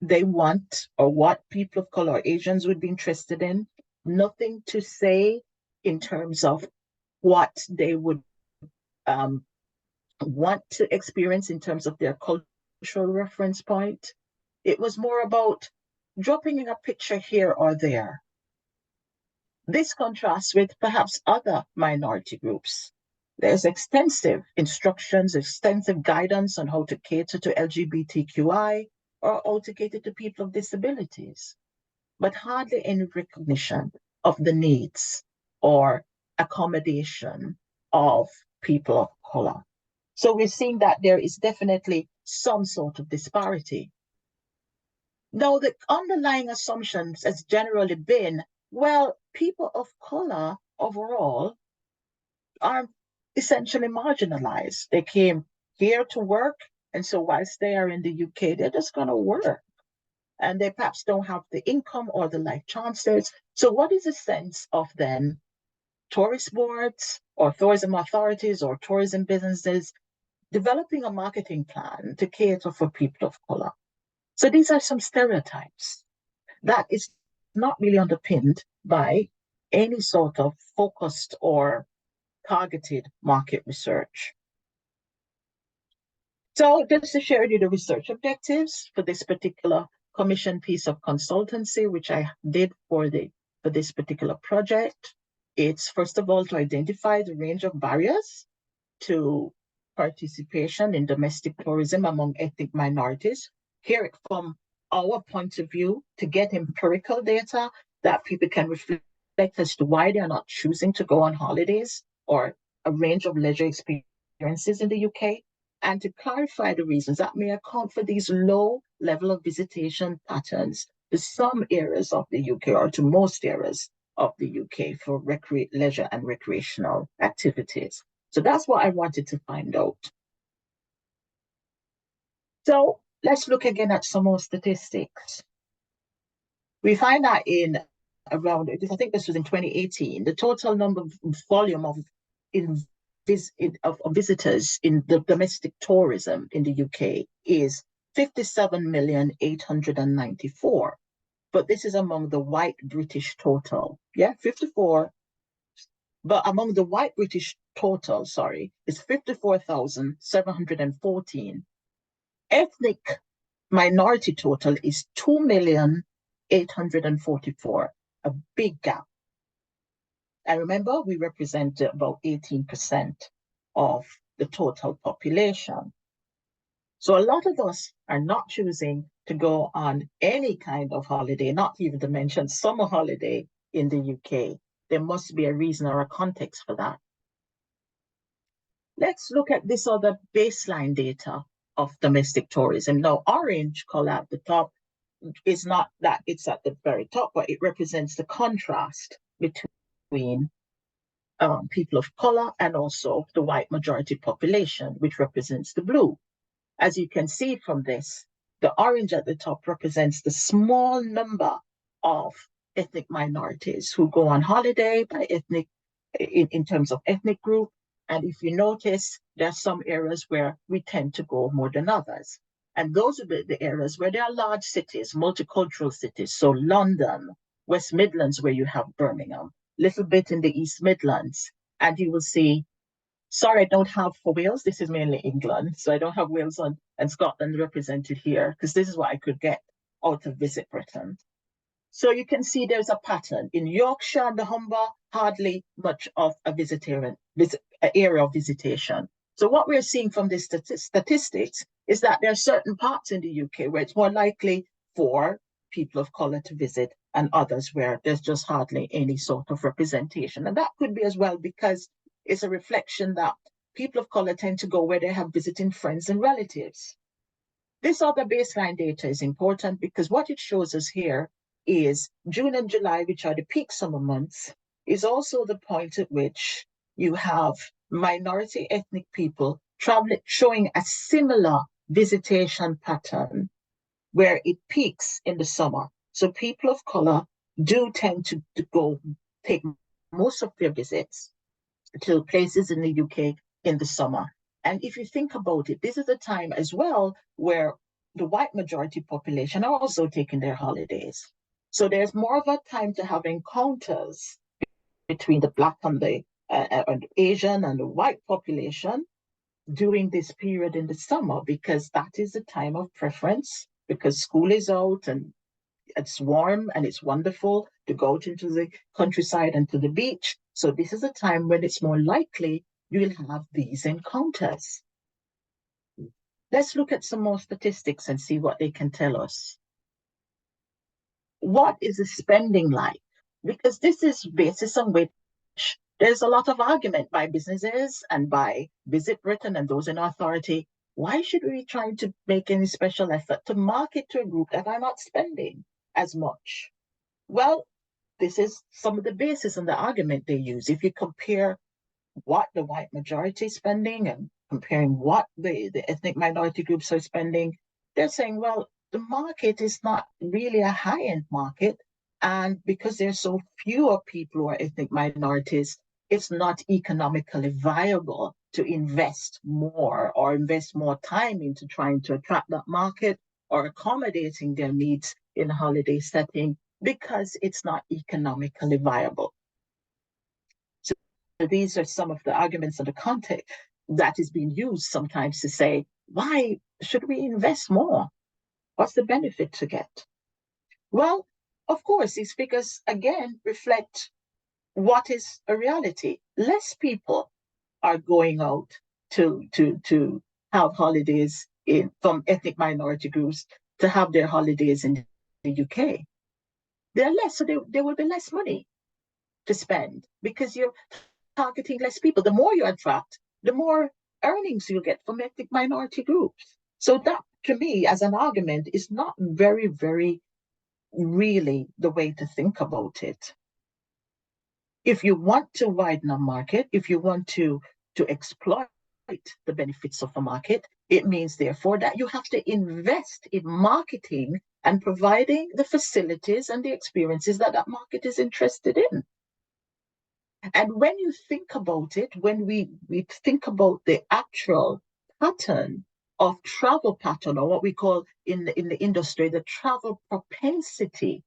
they want or what people of color, Asians, would be interested in. Nothing to say in terms of what they would want to experience in terms of their cultural reference point. It was more about dropping in a picture here or there. This contrasts with perhaps other minority groups. There's extensive instructions, extensive guidance on how to cater to LGBTQI or how to cater to people with disabilities, but hardly any recognition of the needs or accommodation of people of color. So we're seeing that there is definitely some sort of disparity. Now, the underlying assumptions has generally been, well, people of color overall are essentially marginalized. They came here to work, and so whilst they are in the UK, they're just going to work. And they perhaps don't have the income or the life chances. So what is the sense of then tourist boards or tourism authorities or tourism businesses developing a marketing plan to cater for people of color? So these are some stereotypes that is not really underpinned by any sort of focused or targeted market research. So just to share with you the research objectives for this particular commission piece of consultancy, which I did for this particular project. It's first of all to identify the range of barriers to participation in domestic tourism among ethnic minorities, hear it from our point of view to get empirical data that people can reflect as to why they're not choosing to go on holidays or a range of leisure experiences in the UK, and to clarify the reasons that may account for these low level of visitation patterns to some areas of the UK or to most areas of the UK for leisure and recreational activities. So that's what I wanted to find out. So let's look again at some more statistics. We find that in around, I think this was in 2018, the total number of volume of visitors in the domestic tourism in the UK is 57,894,000. But this is among the white British total. Yeah, 54. But among the white British total, is 54,714. Ethnic minority total is 2,844,000, a big gap. And remember, we represent about 18% of the total population. So a lot of us are not choosing to go on any kind of holiday, not even to mention summer holiday in the UK. There must be a reason or a context for that. Let's look at this other baseline data of domestic tourism. Now, orange color at the top is not that it's at the very top, but it represents the contrast between people of color and also the white majority population, which represents the blue. As you can see from this, the orange at the top represents the small number of ethnic minorities who go on holiday by ethnic, in terms of ethnic group. And if you notice, there are some areas where we tend to go more than others. And those are the areas where there are large cities, multicultural cities. So London, West Midlands, where you have Birmingham, little bit in the East Midlands. And you will see, sorry, I don't have for Wales. This is mainly England. So I don't have Wales and Scotland represented here because this is what I could get out of Visit Britain. So you can see there's a pattern. In Yorkshire and the Humber, hardly much of a area of visitation. So what we're seeing from this statistics is that there are certain parts in the UK where it's more likely for people of color to visit and others where there's just hardly any sort of representation. And that could be as well because it's a reflection that people of color tend to go where they have visiting friends and relatives. This other baseline data is important because what it shows us here is June and July, which are the peak summer months, is also the point at which you have minority ethnic people traveling, showing a similar visitation pattern where it peaks in the summer. So people of color do tend to go take most of their visits to places in the UK in the summer. And if you think about it, this is a time as well where the white majority population are also taking their holidays. So there's more of a time to have encounters between the Black and the Asian and the white population during this period in the summer, because that is the time of preference, because school is out and it's warm and it's wonderful to go out into the countryside and to the beach. So this is a time when it's more likely you'll have these encounters. Let's look at some more statistics and see what they can tell us. What is the spending like? Because this is basis on which there's a lot of argument by businesses and by Visit Britain and those in authority. Why should we try to make any special effort to market to a group that are not spending as much? Well, this is some of the basis and the argument they use. If you compare what the white majority is spending and comparing what the ethnic minority groups are spending, they're saying, well, the market is not really a high-end market. And because there's so fewer people who are ethnic minorities, it's not economically viable to invest more or invest more time into trying to attract that market or accommodating their needs in a holiday setting because it's not economically viable. So these are some of the arguments in the context that is being used sometimes to say, why should we invest more? What's the benefit to get? Well, of course, these figures again reflect what is a reality. Less people are going out to have holidays from ethnic minority groups to have their holidays in the UK. They're less, so there will be less money to spend because you're targeting less people. The more you attract, the more earnings you'll get from ethnic minority groups. So that, to me, as an argument, is not very, very really the way to think about it. If you want to widen a market, if you want to exploit the benefits of a market, it means therefore that you have to invest in marketing and providing the facilities and the experiences that that market is interested in. And when you think about it, when we think about the actual pattern of travel pattern, or what we call in the industry, the travel propensity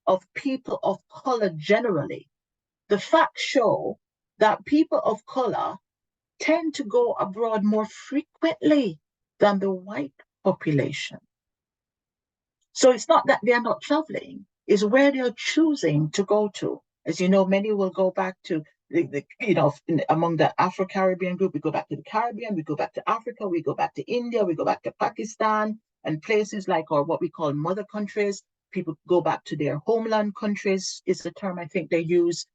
of people of color generally, the facts show that people of color tend to go abroad more frequently than the white population. So it's not that they're not traveling, it's where they're choosing to go to. As you know, many will go back to among the Afro-Caribbean group, we go back to the Caribbean, we go back to Africa, we go back to India, we go back to Pakistan, and places like, or what we call mother countries. People go back to their homeland countries, is the term I think they use,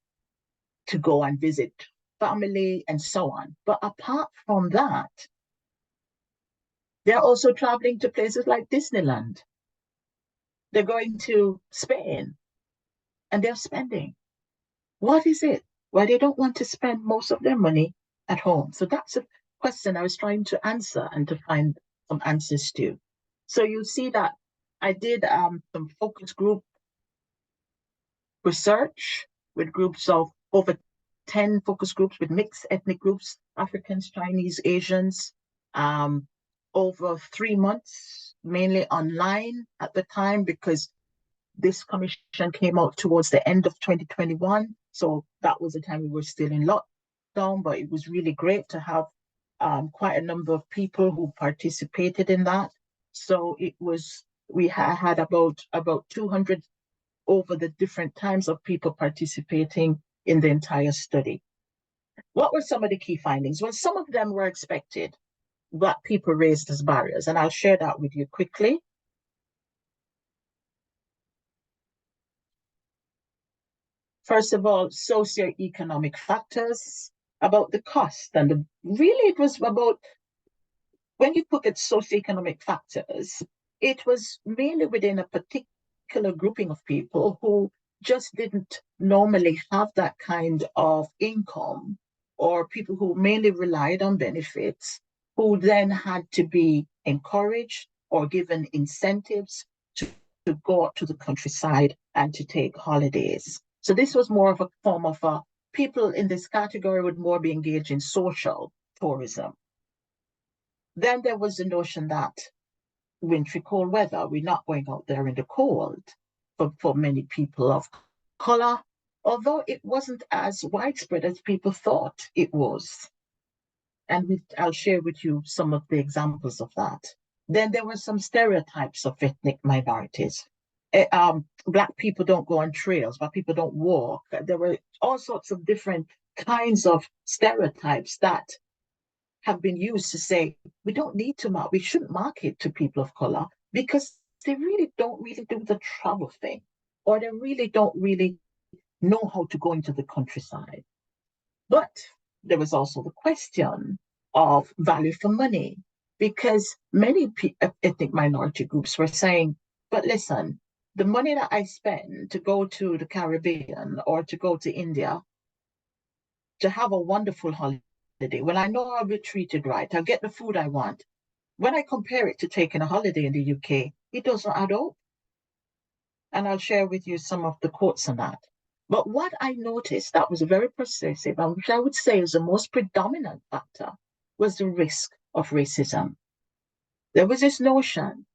to go and visit family and so on. But apart from that, they're also traveling to places like Disneyland. They're going to Spain and they're spending. What is it? Why they don't want to spend most of their money at home? So that's a question I was trying to answer and to find some answers to. So you see that I did some focus group research with groups of over 10 focus groups with mixed ethnic groups, Africans, Chinese, Asians, over 3 months, mainly online at the time, because this commission came out towards the end of 2021. So that was the time we were still in lockdown, but it was really great to have quite a number of people who participated in that. So it was, we had about 200 over the different times of people participating in the entire study. What were some of the key findings? Well, some of them were expected, what people raised as barriers, and I'll share that with you quickly. First of all, socioeconomic factors, about the cost, and really it was about, when you look at socioeconomic factors, it was mainly within a particular grouping of people who just didn't normally have that kind of income, or people who mainly relied on benefits, who then had to be encouraged or given incentives to go out to the countryside and to take holidays. So this was more of a form of people in this category would more be engaged in social tourism. Then there was the notion that wintry cold weather, we're not going out there in the cold for many people of color, although it wasn't as widespread as people thought it was. And I'll share with you some of the examples of that. Then there were some stereotypes of ethnic minorities. Black people don't go on trails, Black people don't walk. There were all sorts of different kinds of stereotypes that have been used to say we don't need to we shouldn't market to people of color because they really don't really do the travel thing, or they really don't really know how to go into the countryside. But there was also the question of value for money, because many ethnic minority groups were saying, but listen, the money that I spend to go to the Caribbean or to go to India to have a wonderful holiday, when I know I'll be treated right, I'll get the food I want. When I compare it to taking a holiday in the UK, it doesn't add up. And I'll share with you some of the quotes on that. But what I noticed that was very persuasive, and which I would say is the most predominant factor, was the risk of racism. There was this notion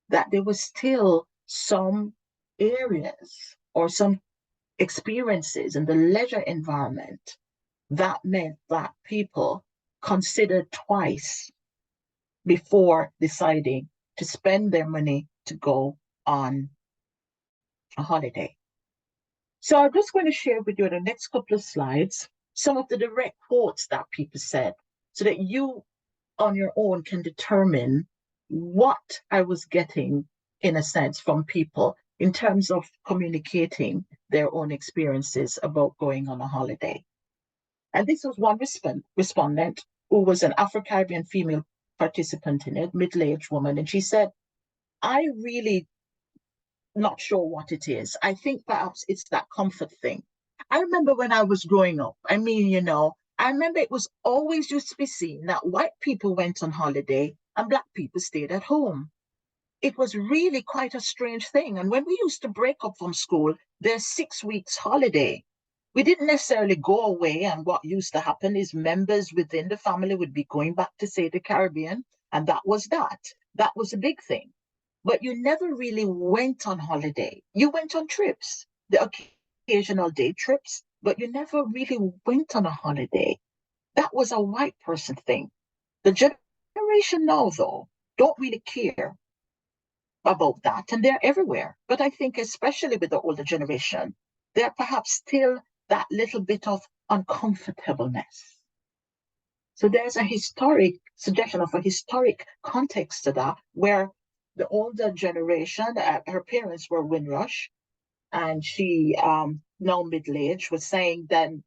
that there was still some areas or some experiences in the leisure environment that meant that people considered twice before deciding to spend their money to go on a holiday. So I'm just going to share with you in the next couple of slides some of the direct quotes that people said so that you on your own can determine what I was getting, in a sense, from people in terms of communicating their own experiences about going on a holiday. And this was one respondent who was an Afro-Caribbean female participant in it, middle-aged woman, and she said, I really not sure what it is. I think perhaps it's that comfort thing. I remember when I was growing up, I remember it was always used to be seen that white people went on holiday and Black people stayed at home. It was really quite a strange thing. And when we used to break up from school, there's 6 weeks holiday. We didn't necessarily go away, and what used to happen is members within the family would be going back to, say, the Caribbean, and that was that. That was a big thing. But you never really went on holiday. You went on trips, the occasional day trips, but you never really went on a holiday. That was a white person thing. The generation now, though, don't really care about that, and they're everywhere. But I think especially with the older generation, they're perhaps still that little bit of uncomfortableness. So there's a historic suggestion of a historic context to that, where the older generation, her parents were Windrush, and she, now middle-aged, was saying then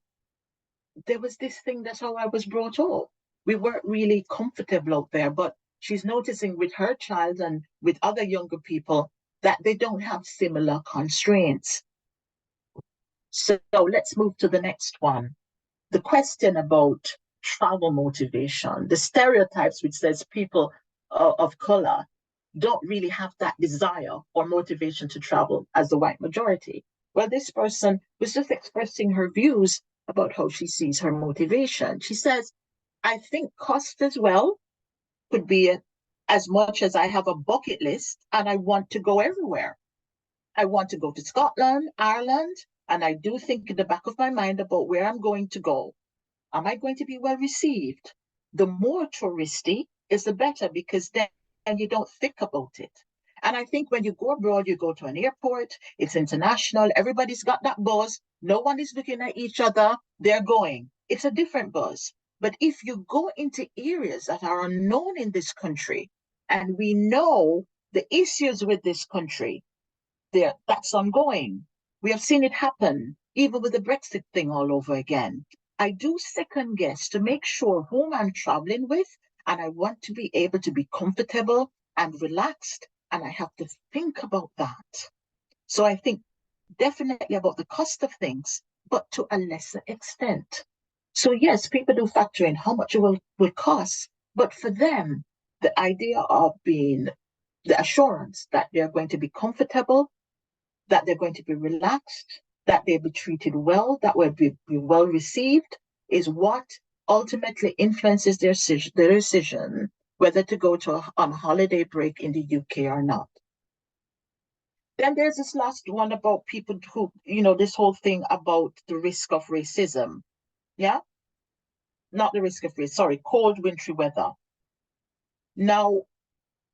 there was this thing, that's how I was brought up. We weren't really comfortable out there, but she's noticing with her child and with other younger people that they don't have similar constraints. So let's move to the next one. The question about travel motivation, the stereotypes which says people of color don't really have that desire or motivation to travel as the white majority. Well, this person was just expressing her views about how she sees her motivation. She says, I think cost as well could be as much as I have a bucket list and I want to go everywhere. I want to go to Scotland, Ireland, and I do think in the back of my mind about where I'm going to go. Am I going to be well received? The more touristy is the better, because then you don't think about it. And I think when you go abroad, you go to an airport, it's international, everybody's got that buzz, no one is looking at each other, they're going. It's a different buzz. But if you go into areas that are unknown in this country, and we know the issues with this country, that's ongoing. We have seen it happen, even with the Brexit thing all over again. I do second guess to make sure whom I'm traveling with, and I want to be able to be comfortable and relaxed, and I have to think about that. So I think definitely about the cost of things, but to a lesser extent. So yes, people do factor in how much it will cost, but for them, the idea of being the assurance that they're going to be comfortable, that they're going to be relaxed, that they'll be treated well, that will be well received, is what ultimately influences their decision whether to go on a holiday break in the UK or not. Then there's this last one about people who, this whole thing about the risk of racism. Yeah? Not the risk of race, sorry, cold, wintry weather. Now,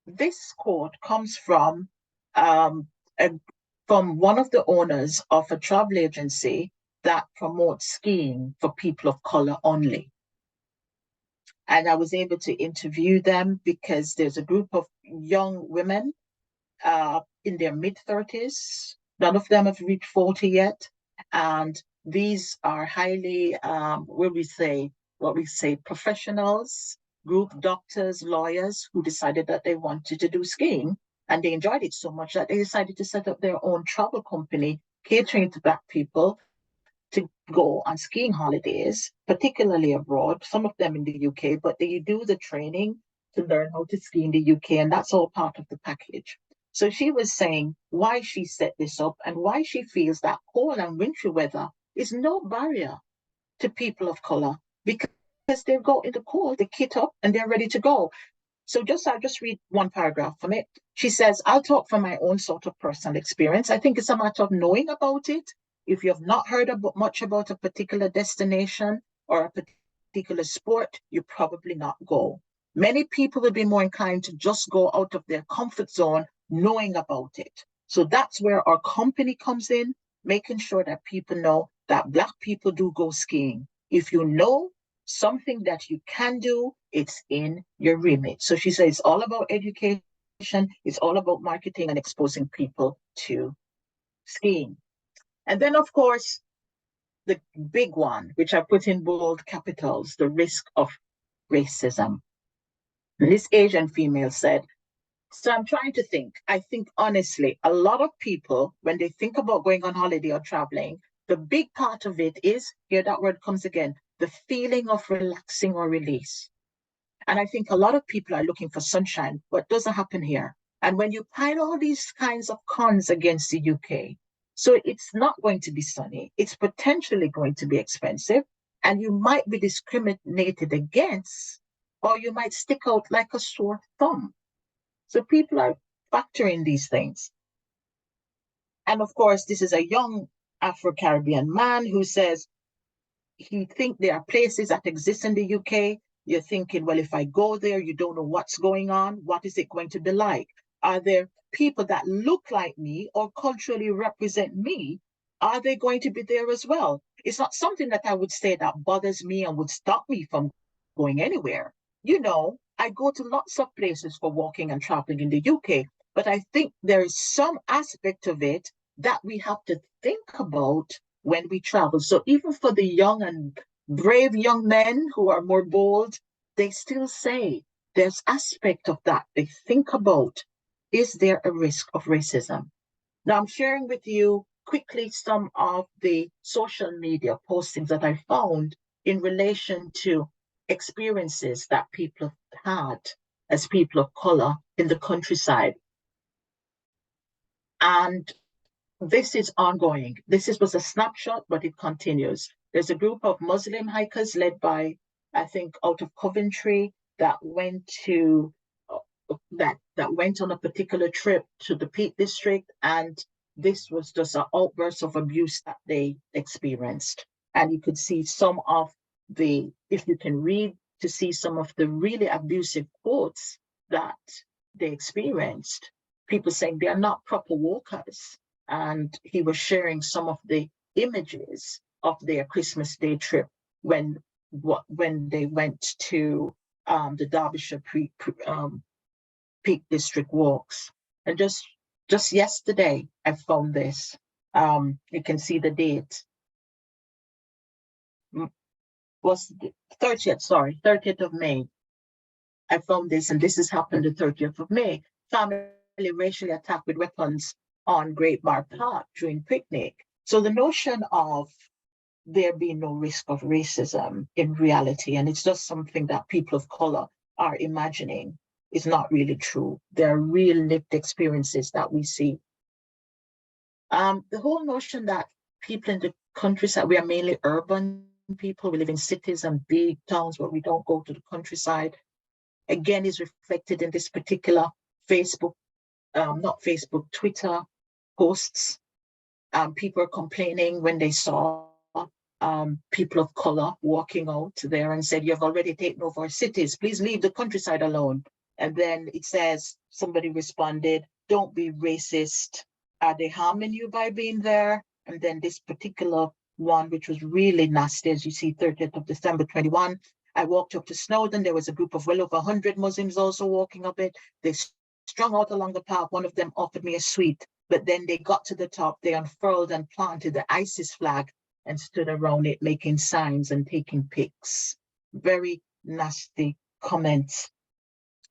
this quote comes from a from one of the owners of a travel agency that promotes skiing for people of color only. And I was able to interview them because there's a group of young women in their mid-30s. None of them have reached 40 yet. And these are highly, what we say, professionals, group doctors, lawyers who decided that they wanted to do skiing. And they enjoyed it so much that they decided to set up their own travel company catering to Black people to go on skiing holidays, particularly abroad, some of them in the UK, but they do the training to learn how to ski in the UK, and that's all part of the package. So she was saying why she set this up and why she feels that cold and wintry weather is no barrier to people of color, because they go in the cold, they kit up and they're ready to go. So I'll just read one paragraph from it. She says, I'll talk from my own sort of personal experience. I think it's a matter of knowing about it. If you have not heard much about a particular destination or a particular sport, you probably not go. Many people will be more inclined to just go out of their comfort zone knowing about it. So that's where our company comes in, making sure that people know that Black people do go skiing. If you know something that you can do, it's in your remit. So she says it's all about education, it's all about marketing and exposing people to skiing. And then, of course, the big one, which I put in bold capitals, the risk of racism. And this Asian female said, so I'm trying to think. I think, honestly, a lot of people, when they think about going on holiday or traveling, the big part of it is, here that word comes again, the feeling of relaxing or release. And I think a lot of people are looking for sunshine, but doesn't happen here. And when you pile all these kinds of cons against the UK, so it's not going to be sunny, it's potentially going to be expensive, and you might be discriminated against, or you might stick out like a sore thumb. So people are factoring these things. And of course, this is a young Afro-Caribbean man who says he thinks there are places that exist in the UK. You're thinking, well, if I go there, you don't know what's going on. What is it going to be like? Are there people that look like me or culturally represent me? Are they going to be there as well? It's not something that I would say that bothers me and would stop me from going anywhere. You know, I go to lots of places for walking and traveling in the UK, but I think there is some aspect of it that we have to think about when we travel. So even for the young and brave young men who are more bold, they still say there's aspect of that they think about. Is there a risk of racism? Now I'm sharing with you quickly some of the social media postings that I found in relation to experiences that people have had as people of color in the countryside. And this is ongoing. This was a snapshot, but it continues. There's a group of Muslim hikers led by, I think, out of Coventry that went to that went on a particular trip to the Peak District, and this was just an outburst of abuse that they experienced. And you could see some of the, if you can read, to see some of the really abusive quotes that they experienced. People saying they are not proper walkers. And he was sharing some of the images of their Christmas Day trip when they went to the Derbyshire Peak District walks. And just yesterday, I found this. You can see the date. Was the 30th of May. I found this, and this has happened the 30th of May. Family racially attacked with weapons on Great Bar Park during picnic. So the notion of there being no risk of racism in reality, and it's just something that people of color are imagining, is not really true. There are real lived experiences that we see. The whole notion that people in the countryside, we are mainly urban people, we live in cities and big towns where we don't go to the countryside, again, is reflected in this particular Twitter posts. People are complaining when they saw people of color walking out there and said, you've already taken over our cities, please leave the countryside alone. And then it says, somebody responded, don't be racist, Are they harming you by being there? And then this particular one, which was really nasty, as you see, 30th of December 21, I walked up to Snowdon. There was a group of well over 100 Muslims also walking up it. They strung out along the path. One of them offered me a sweet, but then they got to the top, they unfurled and planted the ISIS flag and stood around it making signs and taking pics. Very nasty comments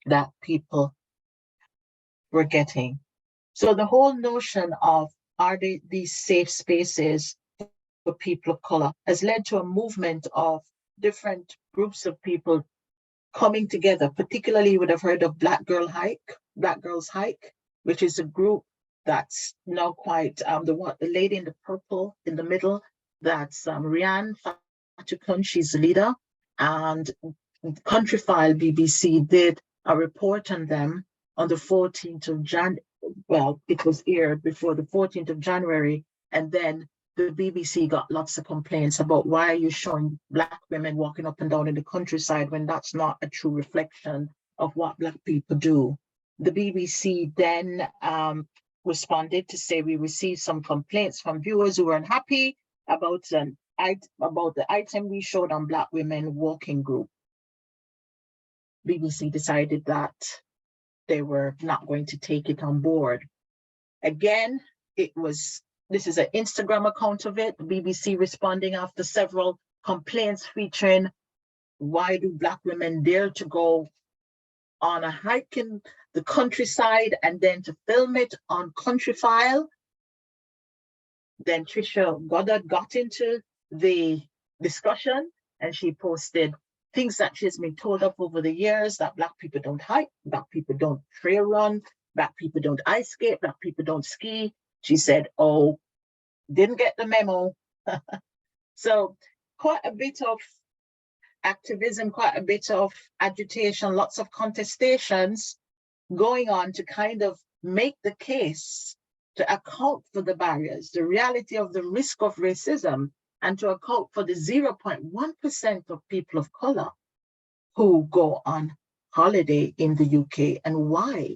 that people were getting. So the whole notion of, are they these safe spaces for people of color, has led to a movement of different groups of people coming together. Particularly, you would have heard of Black Girls Hike, which is a group that's now quite the lady in the purple in the middle, that's Rianne Fatukun, she's the leader, and Country File BBC did a report on them on the 14th of January. Well, it was aired before the 14th of January, and then the BBC got lots of complaints about, why are you showing Black women walking up and down in the countryside when that's not a true reflection of what Black people do. The BBC then responded to say, we received some complaints from viewers who were unhappy about the item we showed on Black women walking group. BBC decided that they were not going to take it on board. Again, this is an Instagram account of it, the BBC responding after several complaints featuring, why do Black women dare to go on a hike in the countryside and then to film it on Country File? Then Trisha Goddard got into the discussion and she posted things that she's been told of over the years, that Black people don't hike, Black people don't trail run, Black people don't ice skate, Black people don't ski. She said, oh, didn't get the memo. So quite a bit of activism, quite a bit of agitation, lots of contestations going on to kind of make the case to account for the barriers, the reality of the risk of racism, and to account for the 0.1% of people of color who go on holiday in the UK and why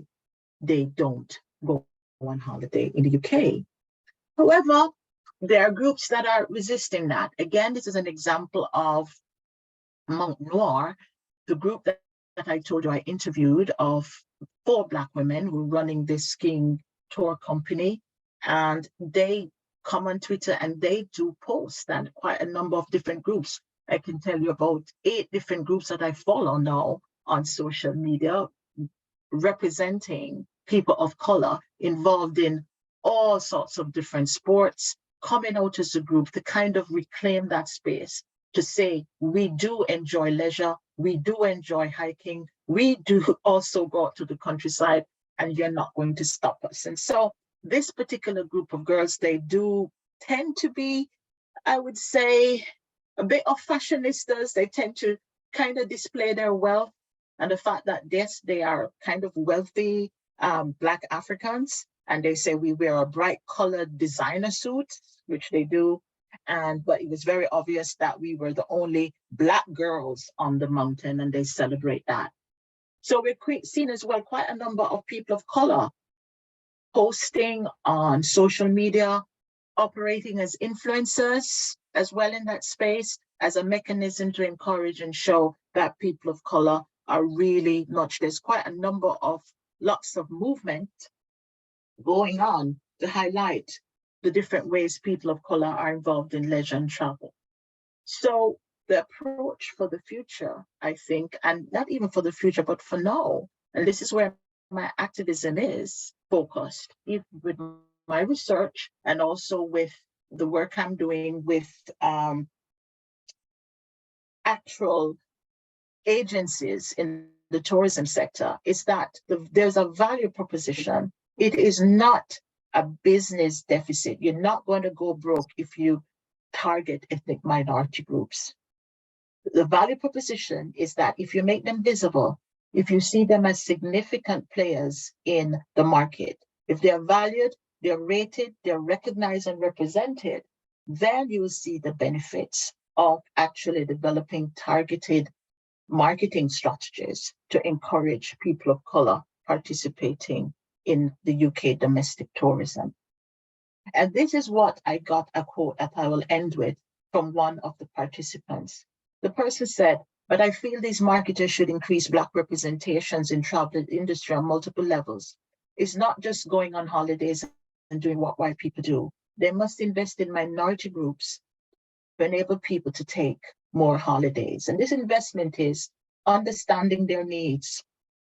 they don't go on holiday in the UK. However, there are groups that are resisting that. Again, this is an example of Mount Noir, the group that I told you I interviewed of 4 Black women who are running this skiing tour company, and they come on Twitter and they do post, and quite a number of different groups. I can tell you about 8 different groups that I follow now on social media, representing people of color involved in all sorts of different sports, coming out as a group to kind of reclaim that space, to say, we do enjoy leisure, we do enjoy hiking, we do also go out to the countryside, and you're not going to stop us. And so this particular group of girls, they do tend to be, I would say, a bit of fashionistas. They tend to kind of display their wealth and the fact that, yes, they are kind of wealthy Black Africans, and they say we wear a bright colored designer suit, which they do. But it was very obvious that we were the only Black girls on the mountain, and they celebrate that. So we're seeing as well quite a number of people of color posting on social media, operating as influencers as well in that space, as a mechanism to encourage and show that people of color are really much. There's quite a number of lots of movement going on to highlight the different ways people of color are involved in leisure and travel. So the approach for the future, I think, and not even for the future, but for now, and this is where my activism is focused, even with my research and also with the work I'm doing with actual agencies in the tourism sector, is that there's a value proposition. It is not a business deficit. You're not going to go broke if you target ethnic minority groups. The value proposition is that if you make them visible, if you see them as significant players in the market, if they're valued, they're rated, they're recognized and represented, then you will see the benefits of actually developing targeted marketing strategies to encourage people of color participating in the UK domestic tourism. And this is what I got a quote that I will end with from one of the participants. The person said, "But I feel these marketers should increase Black representations in travel industry on multiple levels. It's not just going on holidays and doing what white people do. They must invest in minority groups to enable people to take more holidays. And this investment is understanding their needs,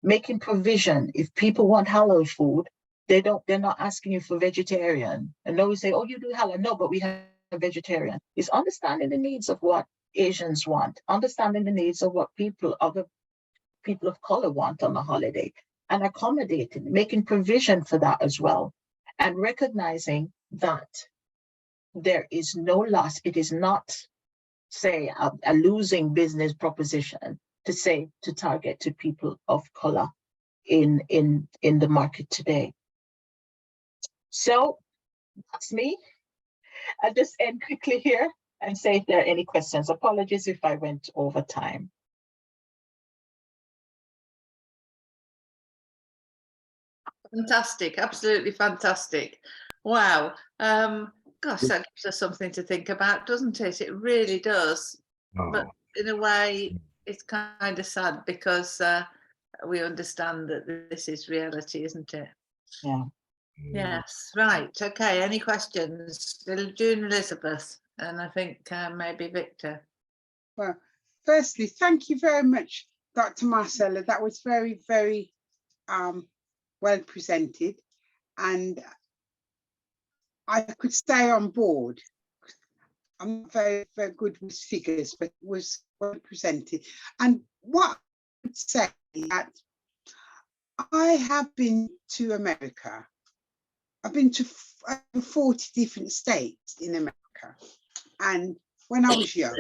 making provision. If people want halal food, they're not asking you for vegetarian. And they always say, oh, you do halal. No, but we have vegetarian. It's understanding the needs of what Asians want, understanding the needs of what other people of color want on a holiday, and accommodating, making provision for that as well, and recognizing that there is no loss. It is not, say, a losing business proposition to target to people of color in the market today. So that's me. I'll just end quickly here and say if there are any questions. Apologies if I went over time. Fantastic, absolutely fantastic. Wow. Gosh, that gives us something to think about, doesn't it? It really does. Oh. But in a way, it's kind of sad because we understand that this is reality, isn't it? Yeah. Yes, right. Okay, any questions? June, Elizabeth, and I think maybe Victor. Well, firstly, thank you very much, Dr. Marcella. That was very, very well presented, and I could stay on board. I'm not very, very good with figures, but it was well presented. And what I would say is that I have been to America. I've been to over 40 different states in America, and when I was young,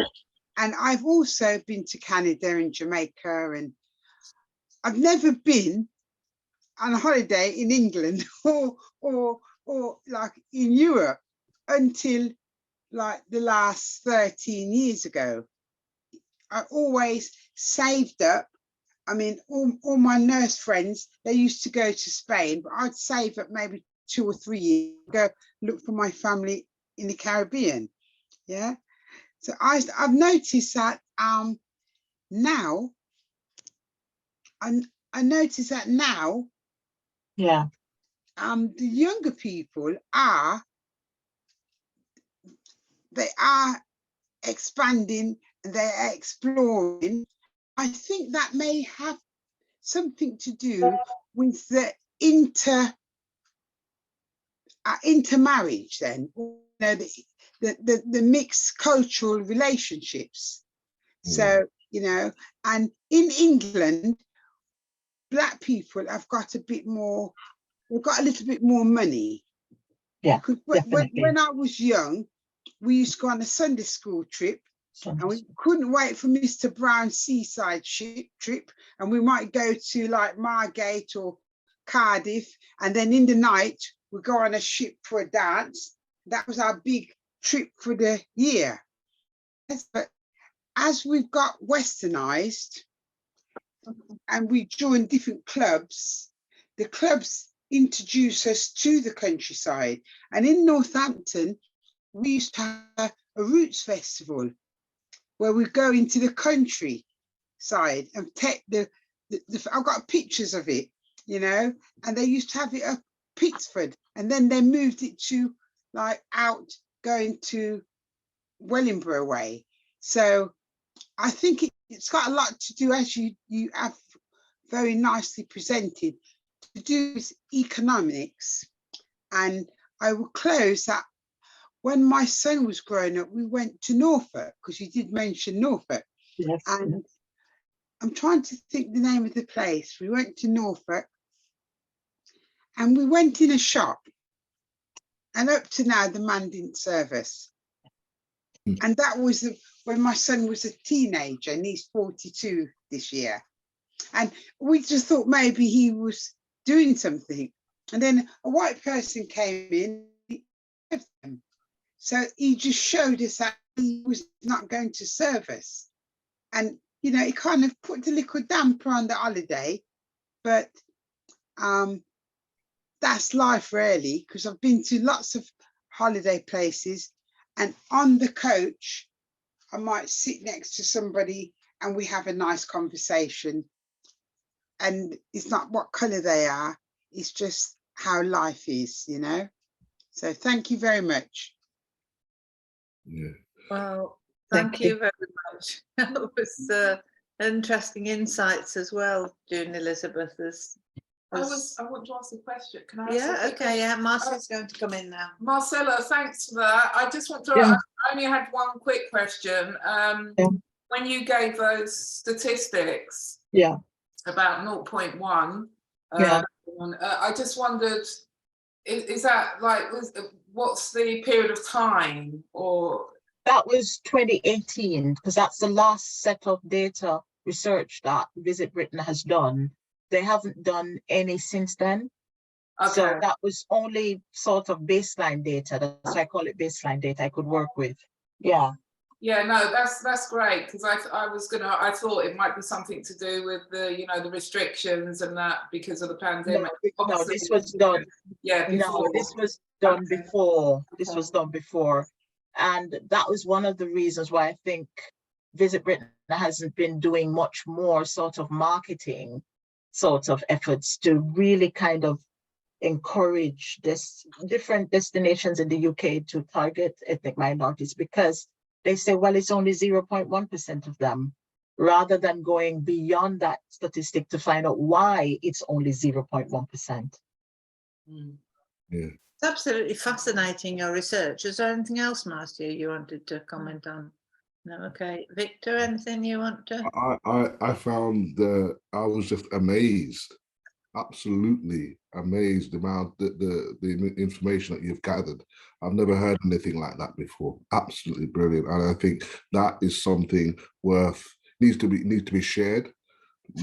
and I've also been to Canada and Jamaica, and I've never been on a holiday in England or like in Europe until like the last 13 years ago. I always saved up. I mean, all my nurse friends, they used to go to Spain, but I'd save up maybe 2 or 3 years, go look for my family in the Caribbean. Yeah. So I've noticed that now, I notice that now, yeah, the younger people they are expanding, they are exploring. I think that may have something to do with the intermarriage then, you know, the mixed cultural relationships. So, you know, and in England, Black people have got a bit more, we've got a little bit more money. Yeah, when I was young, we used to go on a Sunday school trip, and we couldn't wait for Mr. Brown's seaside trip, and we might go to like Margate or Cardiff, and then in the night we go on a ship for a dance. That was our big trip for the year. But as we've got westernized and we join different clubs, the clubs introduce us to the countryside. And in Northampton, we used to have a roots festival where we go into the countryside and take I've got pictures of it, you know, and they used to have it up Pittsford, and then they moved it to like out going to Wellingborough way. So I think it's got a lot to do, as you have very nicely presented, to do with economics. And I will close that when my son was growing up, we went to Norfolk, because you did mention Norfolk. Yes. And I'm trying to think the name of the place. We went to Norfolk and we went in a shop, and up to now the man didn't serve us. And that was when my son was a teenager, and he's 42 this year. And we just thought maybe he was doing something. And then a white person came in, so he just showed us that he was not going to serve us. And, you know, it kind of put a little damper on the holiday, but that's life really, because I've been to lots of holiday places, and on the coach, I might sit next to somebody and we have a nice conversation. And it's not what colour they are, it's just how life is, you know. So thank you very much. Yeah. Well, Thank thank you very much. That was interesting insights as well, June Elizabeth. I want to ask a question. Can I ask Yeah, something? okay, yeah, Marcia's going to come in now. Marcella, thanks for that. I just want to, Yeah. I only had one quick question. When you gave those statistics Yeah. about 0.1, Yeah. I just wondered, is that like, what's the period of time, or? That was 2018, because that's the last set of data research that Visit Britain has done. They haven't done any since then. Okay. So that was only sort of baseline data. That's why I call it baseline data I could work with. Yeah. Yeah, no, that's great, because I thought it might be something to do with the, you know, the restrictions and that because of the pandemic. No, this was done. Yeah, before. No, this was done Okay. before. This Okay. was done before. And that was one of the reasons why I think Visit Britain hasn't been doing much more sort of marketing sort of efforts to really kind of encourage this different destinations in the UK to target ethnic minorities, because they say, well, it's only 0.1% of them, rather than going beyond that statistic to find out why it's only 0.1%. Yeah. It's absolutely fascinating, your research. Is there anything else, Marcia, you wanted to comment on? No, okay. Victor, anything you want to? I found I was just amazed, absolutely amazed about the information that you've gathered. I've never heard anything like that before. Absolutely brilliant, and I think that is something needs to be shared.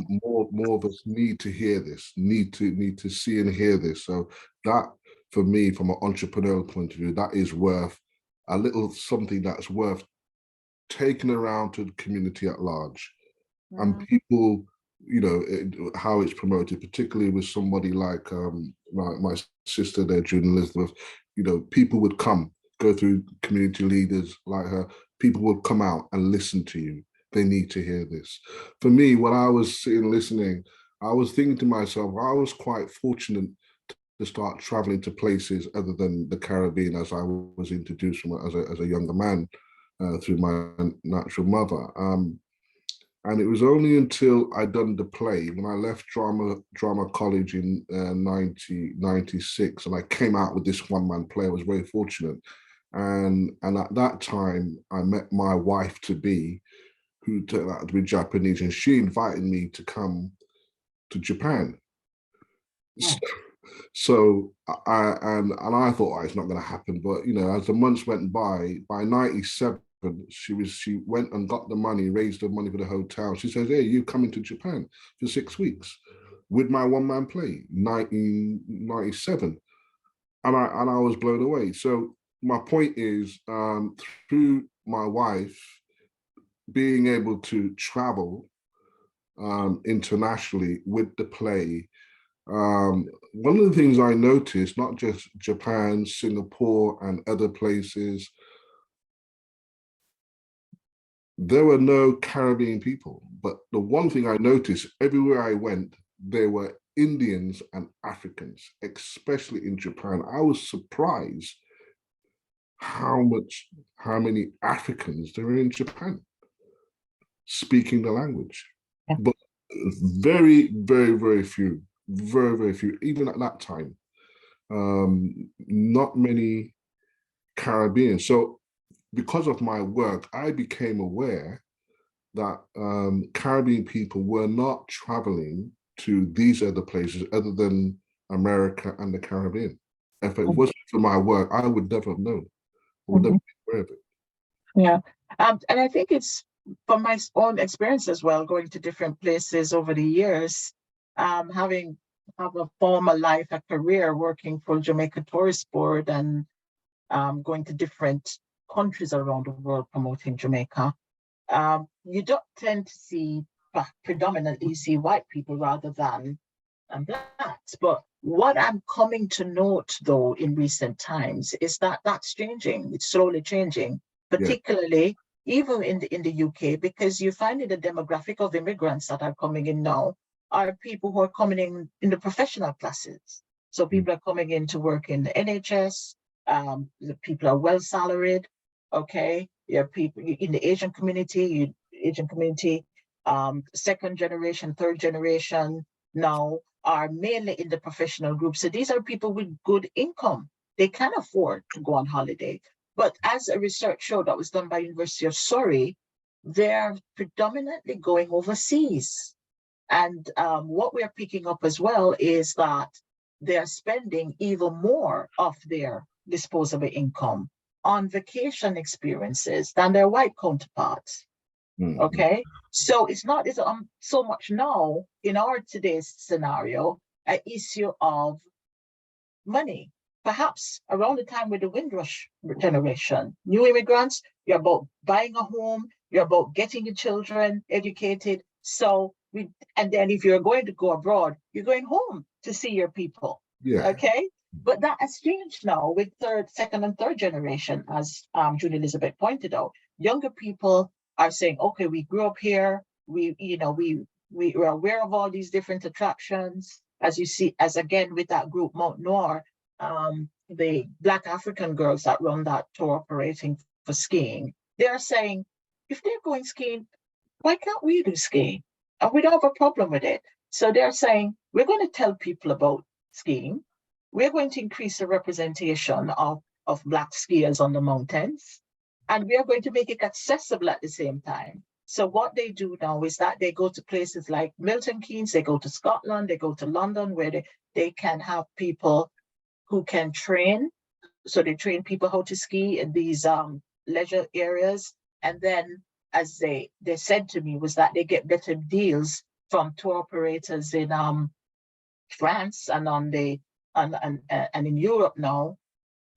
More of us need to hear this, need to see and hear this. So that, for me, from an entrepreneurial point of view, that is worth a little something that's worth taken around to the community at large. And people, you know, how it's promoted, particularly with somebody like my sister there, June Elizabeth, you know, people would go through community leaders like her, people would come out and listen to you. They need to hear this. For me, when I was sitting listening, I was thinking to myself, I was quite fortunate to start traveling to places other than the Caribbean, as I was introduced from as a younger man through my natural mother. And it was only until I'd done the play, when I left drama college in 1996, and I came out with this one-man play. I was very fortunate. And at that time, I met my wife-to-be, who turned out to be Japanese, and she invited me to come to Japan. So I thought, oh, it's not going to happen. But, you know, as the months went by 97, she went and got the money, raised the money for the hotel. She says, hey, you coming to Japan for 6 weeks with my one-man play, 1997. And I was blown away. So my point is, through my wife being able to travel internationally with the play, one of the things I noticed, not just Japan, Singapore, and other places, there were no Caribbean people. But the one thing I noticed, everywhere I went, there were Indians and Africans, especially in Japan. I was surprised how many Africans there were in Japan speaking the language. Yeah. But very, very, very few, even at that time. Not many Caribbean. So because of my work, I became aware that Caribbean people were not traveling to these other places other than America and the Caribbean. If it wasn't for my work, I would never have known. I would never be aware of it. Yeah. And I think it's from my own experience as well, going to different places over the years, having a former life, a career working for Jamaica Tourist Board, and going to different countries around the world promoting Jamaica. You don't tend to see, predominantly see white people rather than and blacks. But what I'm coming to note, though, in recent times is that that's changing. It's slowly changing, particularly even in the UK, because you find in the demographic of immigrants that are coming in now are people who are coming in the professional classes. So people are coming in to work in the NHS. The people are well salaried. Okay, you have people in the Asian community. Second generation, third generation now are mainly in the professional group. So these are people with good income. They can afford to go on holiday. But as a research show that was done by University of Surrey, they're predominantly going overseas. And what we're picking up as well is that they're spending even more of their disposable income on vacation experiences than their white counterparts. Okay, so it's not so much now in our today's scenario an issue of money. Perhaps around the time with the Windrush generation, new immigrants, you're about buying a home, you're about getting your children educated. And then if you're going to go abroad, you're going home to see your people. Yeah. Okay, but that has changed now with second and third generation, as Julie Elizabeth pointed out. Younger people are saying, okay, we grew up here, we're aware of all these different attractions. As you see, as again with that group Mount Noir, the Black African girls that run that tour operating for skiing, they're saying, if they're going skiing, why can't we do skiing? And we don't have a problem with it. So they're saying, we're going to tell people about skiing. We're going to increase the representation of Black skiers on the mountains. And we are going to make it accessible at the same time. So what they do now is that they go to places like Milton Keynes, they go to Scotland, they go to London, where they can have people who can train. So they train people how to ski in these leisure areas. And then, as they said to me, was that they get better deals from tour operators in France and in Europe now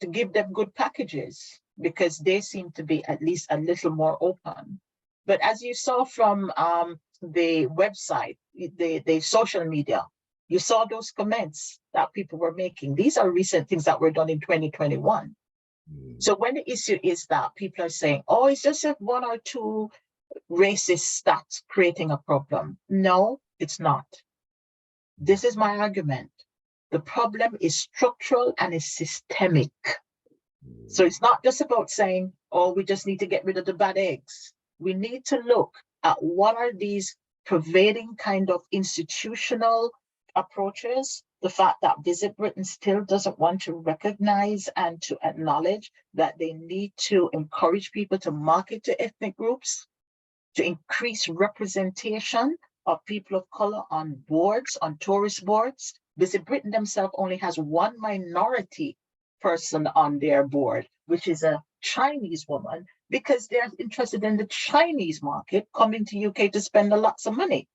to give them good packages, because they seem to be at least a little more open. But as you saw from the website, the social media, you saw those comments that people were making. These are recent things that were done in 2021. So when the issue is that people are saying, oh, it's just one or two racist stats creating a problem. No, it's not. This is my argument. The problem is structural and is systemic. So it's not just about saying, oh, we just need to get rid of the bad eggs. We need to look at what are these pervading kind of institutional approaches. The fact that Visit Britain still doesn't want to recognize and to acknowledge that they need to encourage people to market to ethnic groups, to increase representation of people of color on boards, on tourist boards. Visit Britain themselves only has one minority person on their board, which is a Chinese woman, because they're interested in the Chinese market coming to UK to spend lots of money.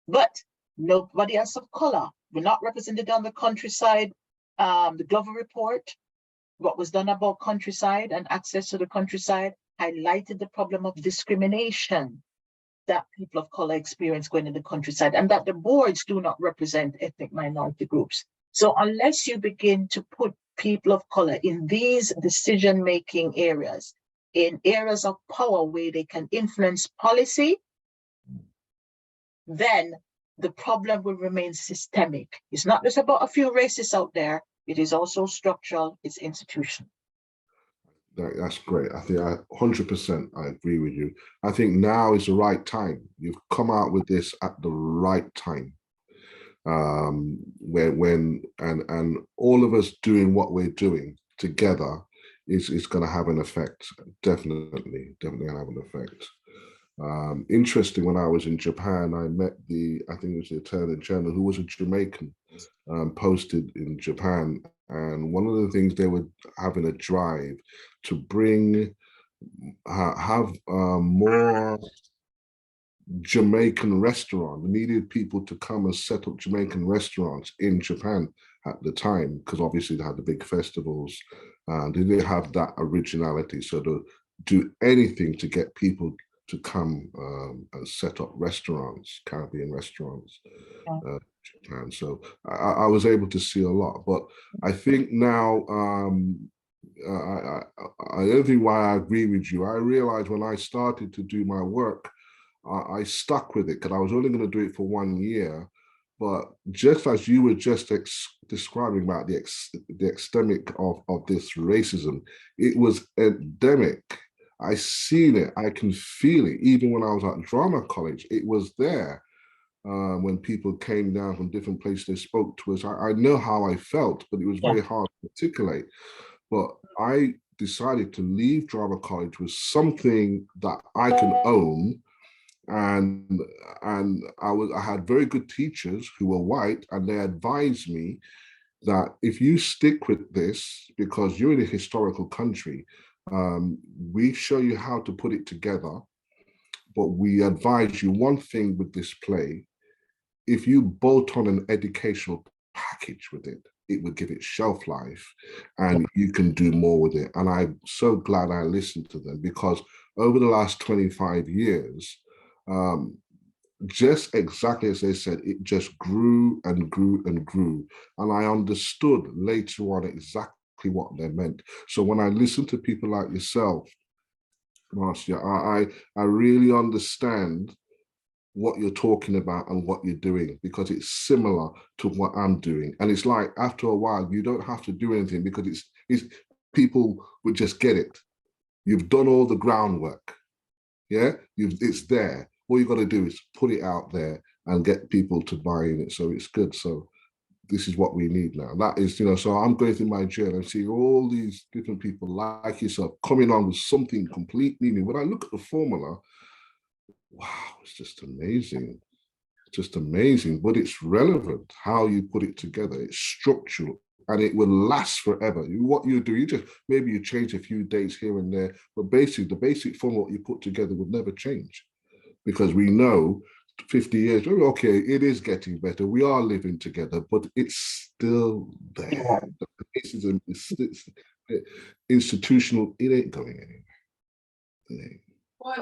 But nobody else of color. We're not represented on the countryside. The Glover report, what was done about countryside and access to the countryside, highlighted the problem of discrimination that people of color experience going in the countryside, and that the boards do not represent ethnic minority groups. So unless you begin to put people of color in these decision-making areas, in areas of power where they can influence policy, then the problem will remain systemic. It's not just about a few racists out there, it is also structural, it's institutional. That's great. I think 100% I agree with you. I think now is the right time. You've come out with this at the right time. When all of us doing what we're doing together is going to have an effect. Definitely going to have an effect. Interesting, when I was in Japan, I met I think it was the Attorney General, who was a Jamaican, posted in Japan. And one of the things, they were having a drive to bring, have more Jamaican restaurants. They needed people to come and set up Jamaican restaurants in Japan at the time, because obviously they had the big festivals and they didn't have that originality. So to do anything to get people to come and set up restaurants, Caribbean restaurants, Japan. So I was able to see a lot. But I think now, I don't think why I agree with you. I realized when I started to do my work, I stuck with it because I was only going to do it for 1 year. But just as you were just describing about the extent of this racism, it was endemic. I seen it, I can feel it. Even when I was at drama college, it was there. When people came down from different places, they spoke to us. I know how I felt, but it was very hard to articulate. But I decided to leave drama college with something that I can own. And I had very good teachers who were white, and they advised me that if you stick with this, because you're in a historical country, we show you how to put it together, but we advise you one thing with this play: if you bolt on an educational package with it, it would give it shelf life and you can do more with it. And I'm so glad I listened to them, because over the last 25 years, just exactly as they said, it just grew and grew and grew. And I understood later on exactly what they meant. So when I listen to people like yourself, Marcia, I really understand what you're talking about and what you're doing, because it's similar to what I'm doing. And it's like, after a while, you don't have to do anything, because it's people would just get it. You've done all the groundwork. Yeah, it's there. All you got to do is put it out there and get people to buy in it. So it's good. So this is what we need now. That is, so I'm going through my journey and see all these different people like yourself coming on with something completely new. When I look at the formula, wow, it's just amazing. Just amazing, but it's relevant how you put it together. It's structural and it will last forever. What you do, maybe you change a few dates here and there, but basically the basic formula you put together would never change, because we know 50 years, okay, it is getting better. We are living together, but it's still there. The racism is institutional. It ain't going anywhere. All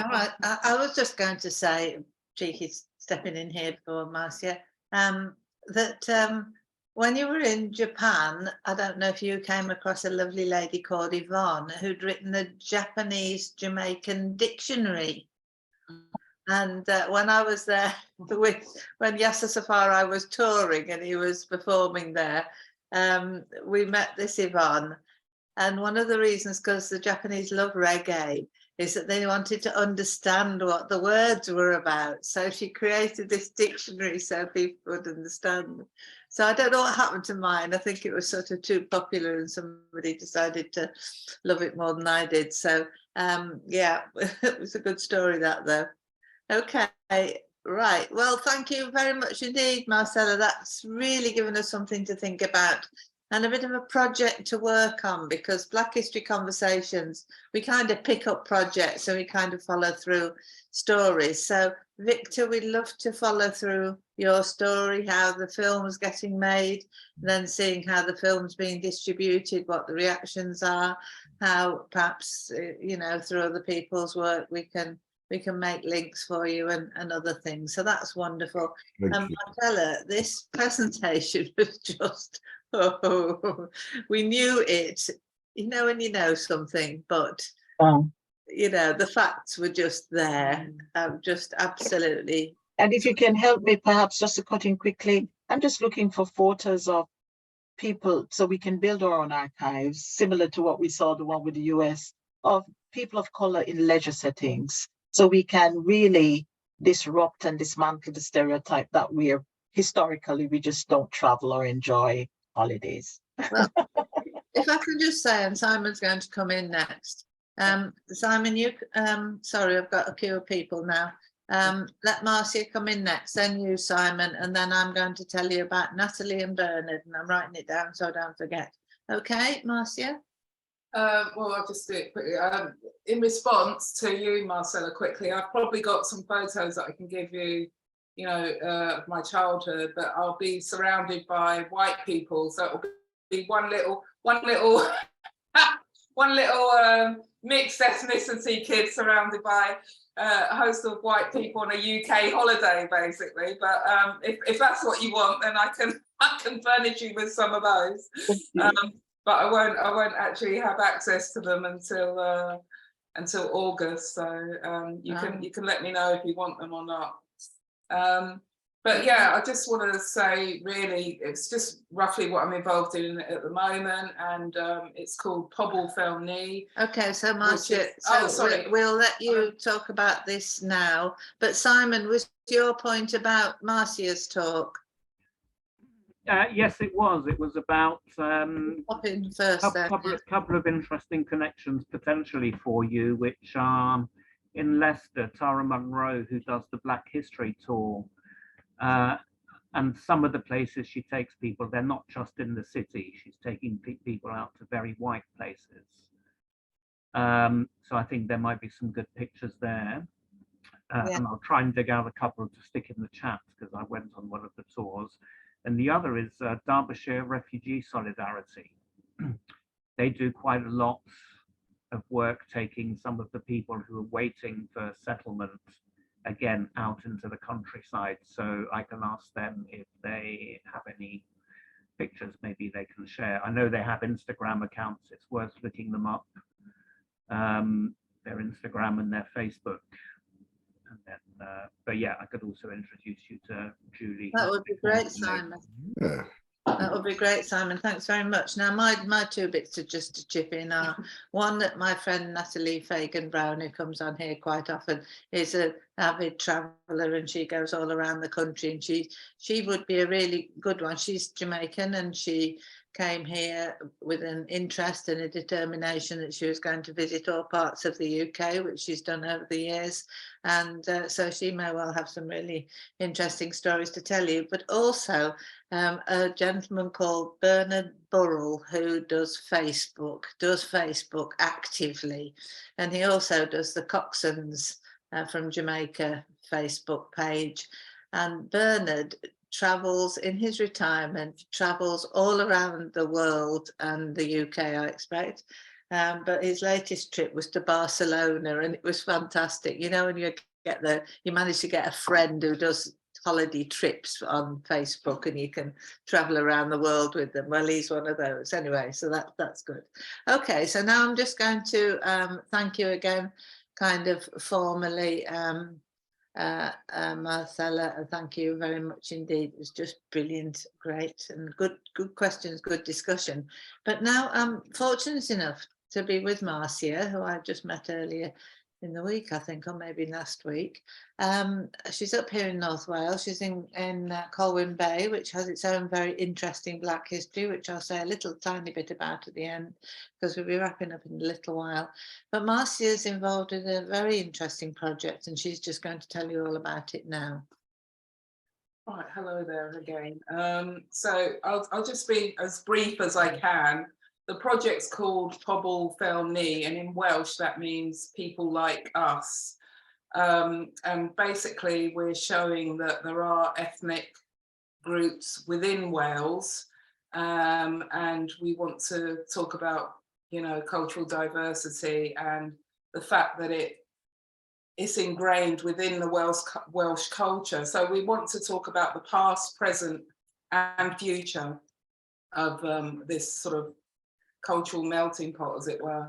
right, I was just going to say, cheeky stepping in here for Marcia, that when you were in Japan, I don't know if you came across a lovely lady called Yvonne who'd written a Japanese Jamaican dictionary. And when I was there, when Yasser Safari was touring and he was performing there, we met this Yvonne. And one of the reasons, because the Japanese love reggae, is that they wanted to understand what the words were about. So she created this dictionary so people would understand. So I don't know what happened to mine. I think it was sort of too popular and somebody decided to love it more than I did. So yeah, it was a good story, that though. Okay, right. Well, thank you very much indeed, Marcella. That's really given us something to think about and a bit of a project to work on, because Black History Conversations, we kind of pick up projects and we kind of follow through stories. So Victor, we'd love to follow through your story, how the film's getting made, then seeing how the film's being distributed, what the reactions are, how perhaps, through other people's work, we can make links for you and other things. So that's wonderful. Marcella, this presentation was just, we knew it, when you know something, but the facts were just there, just absolutely. And if you can help me, perhaps just to cut in quickly, I'm just looking for photos of people so we can build our own archives, similar to what we saw, the one with the US, of people of color in leisure settings. So we can really disrupt and dismantle the stereotype that we just don't travel or enjoy holidays. Well, if I can just say, and Simon's going to come in next. Simon, sorry, I've got a queue of people now. Let Marcia come in next, then you, Simon, and then I'm going to tell you about Natalie and Bernard, and I'm writing it down so I don't forget. Okay, Marcia? Well, I'll just do it quickly. In response to you, Marcella, quickly, I've probably got some photos that I can give you, of my childhood, but I'll be surrounded by white people, so it'll be one little one little mixed ethnicity kid surrounded by a host of white people on a UK holiday, basically. But if that's what you want, then I can furnish you with some of those. But I won't actually have access to them until August. So you can let me know if you want them or not. But yeah, I just want to say, really, it's just roughly what I'm involved in at the moment, and it's called Pobl Fel Ni. Okay, so Marcia, we'll let you talk about this now. But Simon, was your point about Marcia's talk? Yes, it was. It was about Pop in first, couple of interesting connections potentially for you, which are in Leicester, Tara Munro, who does the Black History Tour. And some of the places she takes people, they're not just in the city. She's taking people out to very white places. So I think there might be some good pictures there. And I'll try and dig out a couple to stick in the chat because I went on one of the tours. And the other is Derbyshire Refugee Solidarity. They do quite a lot of work taking some of the people who are waiting for settlement again out into the countryside, so I can ask them if they have any pictures maybe they can share. I know they have Instagram accounts, it's worth looking them up, their Instagram and their Facebook. And then, but yeah, I could also introduce you to Julie. That would be great, Simon. Yeah. That would be great, Simon. Thanks very much. Now, my two bits to chip in are one, that my friend Natalie Fagan-Brown, who comes on here quite often, is an avid traveller, and she goes all around the country, and she would be a really good one. She's Jamaican, and she came here with an interest and a determination that she was going to visit all parts of the UK, which she's done over the years. And so she may well have some really interesting stories to tell you. But also a gentleman called Bernard Burrell, who does Facebook actively. And he also does the Coxsons from Jamaica Facebook page. And Bernard travels in his retirement, travels all around the world and the UK, I expect. But his latest trip was to Barcelona, and it was fantastic. You know, when you get there, you manage to get a friend who does holiday trips on Facebook, and you can travel around the world with them. Well, he's one of those anyway, so that's good. Okay, so now I'm just going to thank you again, kind of formally, Marcella, and thank you very much indeed. It was just brilliant, great, and good questions, good discussion. But now I'm fortunate enough to be with Marcia, who I just met earlier in the week, I think, or maybe last week. She's up here in North Wales. She's in Colwyn Bay, which has its own very interesting Black history, which I'll say a little tiny bit about at the end, because we'll be wrapping up in a little while. But Marcia is involved in a very interesting project, and she's just going to tell you all about it now. Right, hello there again. So I'll just be as brief as I can. The project's called Pobl Fel Ni, and in Welsh that means people like us. And basically we're showing that there are ethnic groups within Wales, and we want to talk about, you know, cultural diversity and the fact that it's ingrained within the Welsh culture. So we want to talk about the past, present and future of this sort of cultural melting pot, as it were.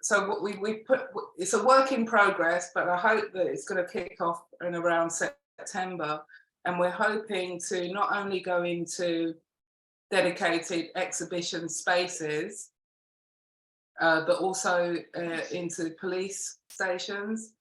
So what we put, it's a work in progress, but I hope that it's going to kick off in around September. And we're hoping to not only go into dedicated exhibition spaces, but also into police stations,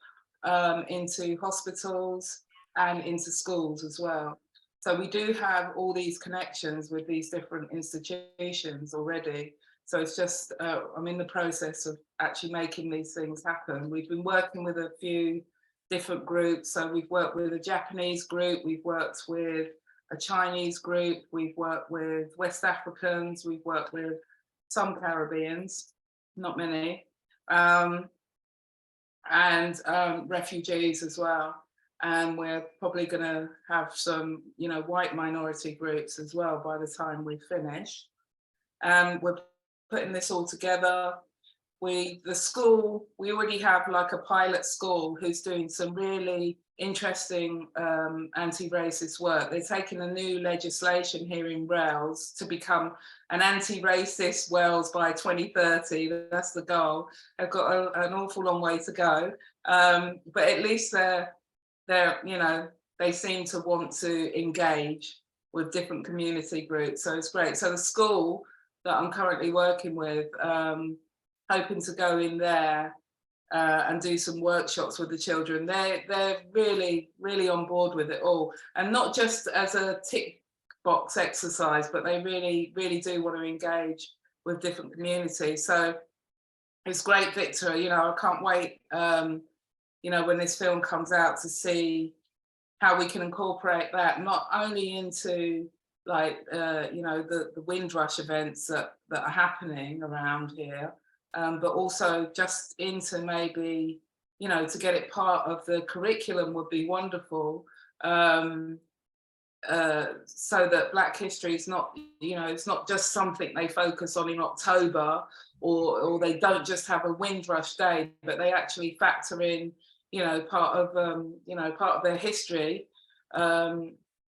into hospitals and into schools as well. So we do have all these connections with these different institutions already. So it's just, I'm in the process of actually making these things happen. We've been working with a few different groups. So we've worked with a Japanese group, we've worked with a Chinese group, we've worked with West Africans, we've worked with some Caribbeans, not many, and refugees as well. And we're probably going to have some, you know, white minority groups as well by the time we finish. We're putting this all together. The school, we already have like a pilot school who's doing some really interesting anti-racist work. They're taking a new legislation here in Wales to become an anti-racist Wales by 2030. That's the goal. They've got an awful long way to go, but at least they're you know, they seem to want to engage with different community groups. So it's great. So the school that I'm currently working with, hoping to go in there and do some workshops with the children. They're really, really on board with it all, and not just as a tick box exercise, but they really, really do want to engage with different communities. So it's great, Victor. You know, I can't wait, you know, when this film comes out, to see how we can incorporate that not only into like you know, the Windrush events that are happening around here, but also just into maybe, you know, to get it part of the curriculum would be wonderful, so that Black history is not, you know, it's not just something they focus on in October, or they don't just have a Windrush Day, but they actually factor in, you know, part of you know, part of their history,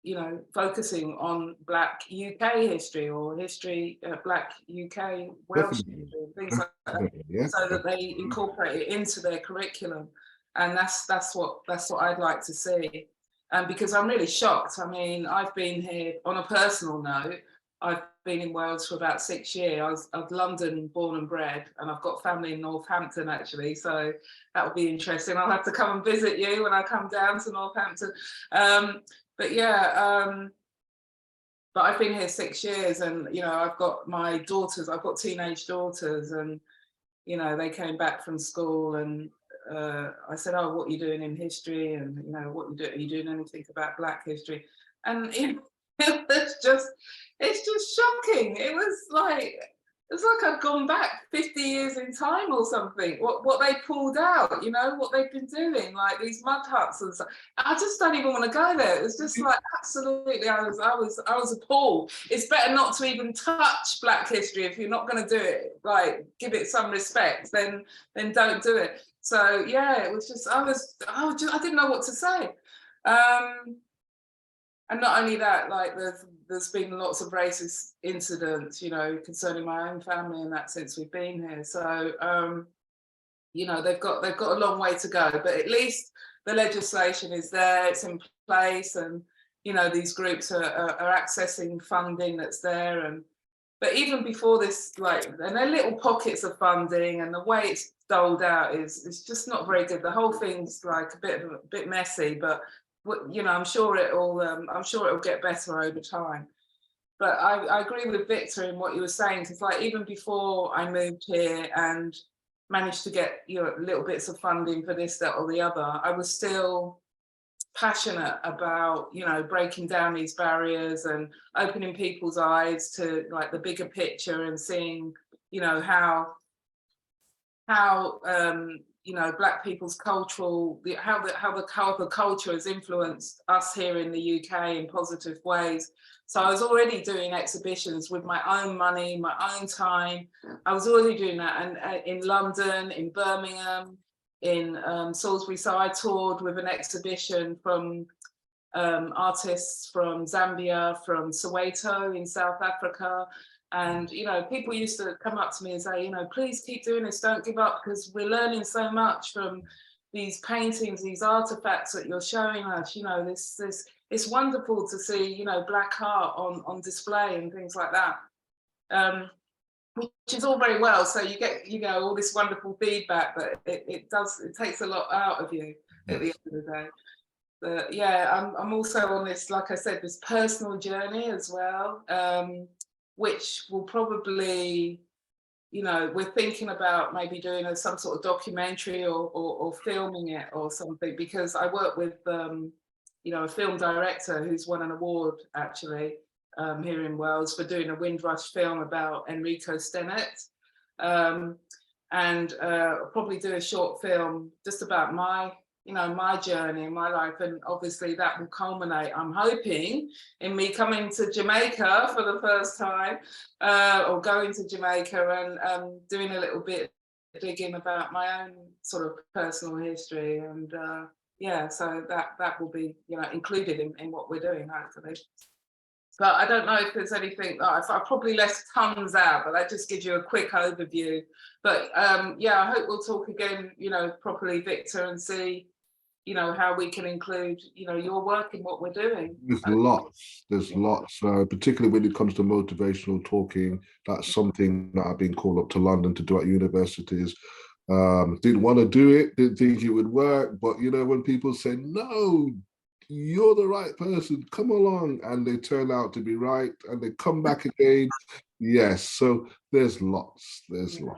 you know, focusing on Black UK history, or history, Black UK Welsh history, things like that, Yeah. so that they incorporate it into their curriculum. And that's what I'd like to see. Because I'm really shocked. I mean, I've been here, on a personal note, I've been in Wales for about 6 years. I'm London born and bred, and I've got family in Northampton actually, so that will be interesting. I'll have to come and visit you when I come down to Northampton. But yeah, but I've been here 6 years, and you know, I've got my daughters, I've got teenage daughters, and you know, they came back from school, and I said, "Oh, what are you doing in history?" And you know, "What are you doing anything about Black history?" And you know, it's just shocking. It's like I've gone back 50 years in time or something. What they pulled out, you know, what they've been doing, like these mud huts and stuff. I just don't even want to go there. It was just like, absolutely, I was appalled. It's better not to even touch Black history. If you're not going to do it, like give it some respect, then don't do it. So yeah, it was just, I didn't know what to say. And not only that, like there's been lots of racist incidents, you know, concerning my own family and that since we've been here. So you know, they've got a long way to go, but at least the legislation is there, it's in place, and you know, these groups are accessing funding that's there. But even before this, like, and there are little pockets of funding, and the way it's doled out is just not very good. The whole thing's like a bit messy, but you know, I'm sure it'll get better over time. But I agree with Victor in what you were saying, because like even before I moved here and managed to get, you know, little bits of funding for this, that, or the other, I was still passionate about, you know, breaking down these barriers and opening people's eyes to like the bigger picture, and seeing, you know, how you know, Black people's cultural, how the culture has influenced us here in the UK in positive ways. So I was already doing exhibitions with my own money, my own time. I was already doing that, and in London, in Birmingham, in Salisbury. So I toured with an exhibition from artists from Zambia, from Soweto in South Africa. And, you know, people used to come up to me and say, you know, please keep doing this, don't give up, because we're learning so much from these paintings, these artifacts that you're showing us. You know, it's wonderful to see, you know, Black art on display and things like that. Which is all very well. So you get, you know, all this wonderful feedback, but it takes a lot out of you at the end of the day. But yeah, I'm also on this, like I said, this personal journey as well, which will probably, you know, we're thinking about maybe doing some sort of documentary or filming it or something, because I work with, you know, a film director who's won an award actually here in Wales for doing a Windrush film about Enrico Stennett. And probably do a short film just about my you know, my journey, my life, and obviously that will culminate, I'm hoping, in me coming to Jamaica for the first time, or going to Jamaica and doing a little bit of digging about my own sort of personal history, and yeah, so that will be, you know, included in what we're doing, hopefully. But I don't know if there's anything that I probably left tons out, but that just gives you a quick overview. But yeah, I hope we'll talk again, you know, properly, Victor, and see, you know, how we can include, you know, your work in what we're doing. There's lots, particularly when it comes to motivational talking. That's something that I've been called up to London to do at universities. Didn't want to do it, didn't think it would work, but you know, when people say, no, you're the right person, come along, and they turn out to be right, and they come back again. Yes, so there's lots, and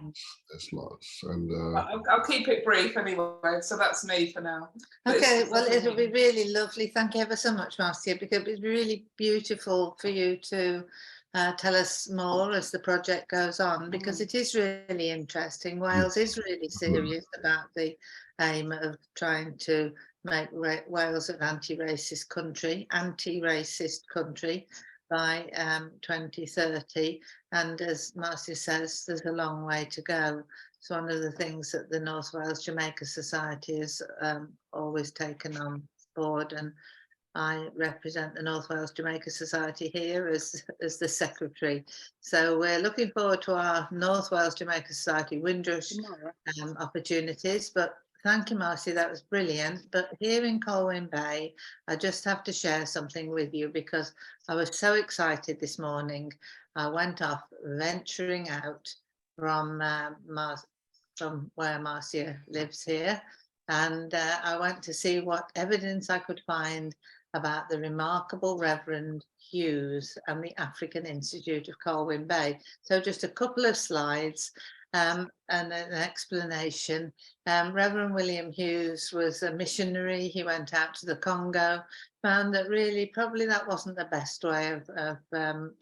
I'll keep it brief anyway, so that's me for now. Okay, well, it'll be really lovely. Thank you ever so much, Marcia, because it's really beautiful for you to tell us more as the project goes on, because it is really interesting. Wales is really serious about the aim of trying to make Wales an anti-racist country by 2030. And as Marcia says, there's a long way to go. It's one of the things that the North Wales Jamaica Society has always taken on board, and I represent the North Wales Jamaica Society here as the secretary. So we're looking forward to our North Wales Jamaica Society Windrush opportunities. But thank you, Marcy, that was brilliant. But here in Colwyn Bay, I just have to share something with you, because I was so excited this morning. I went off venturing out from where Marcia lives here, and I went to see what evidence I could find about the remarkable Reverend Hughes and the African Institute of Colwyn Bay. So just a couple of slides and an explanation. Reverend William Hughes was a missionary. He went out to the Congo, found that really probably that wasn't the best way of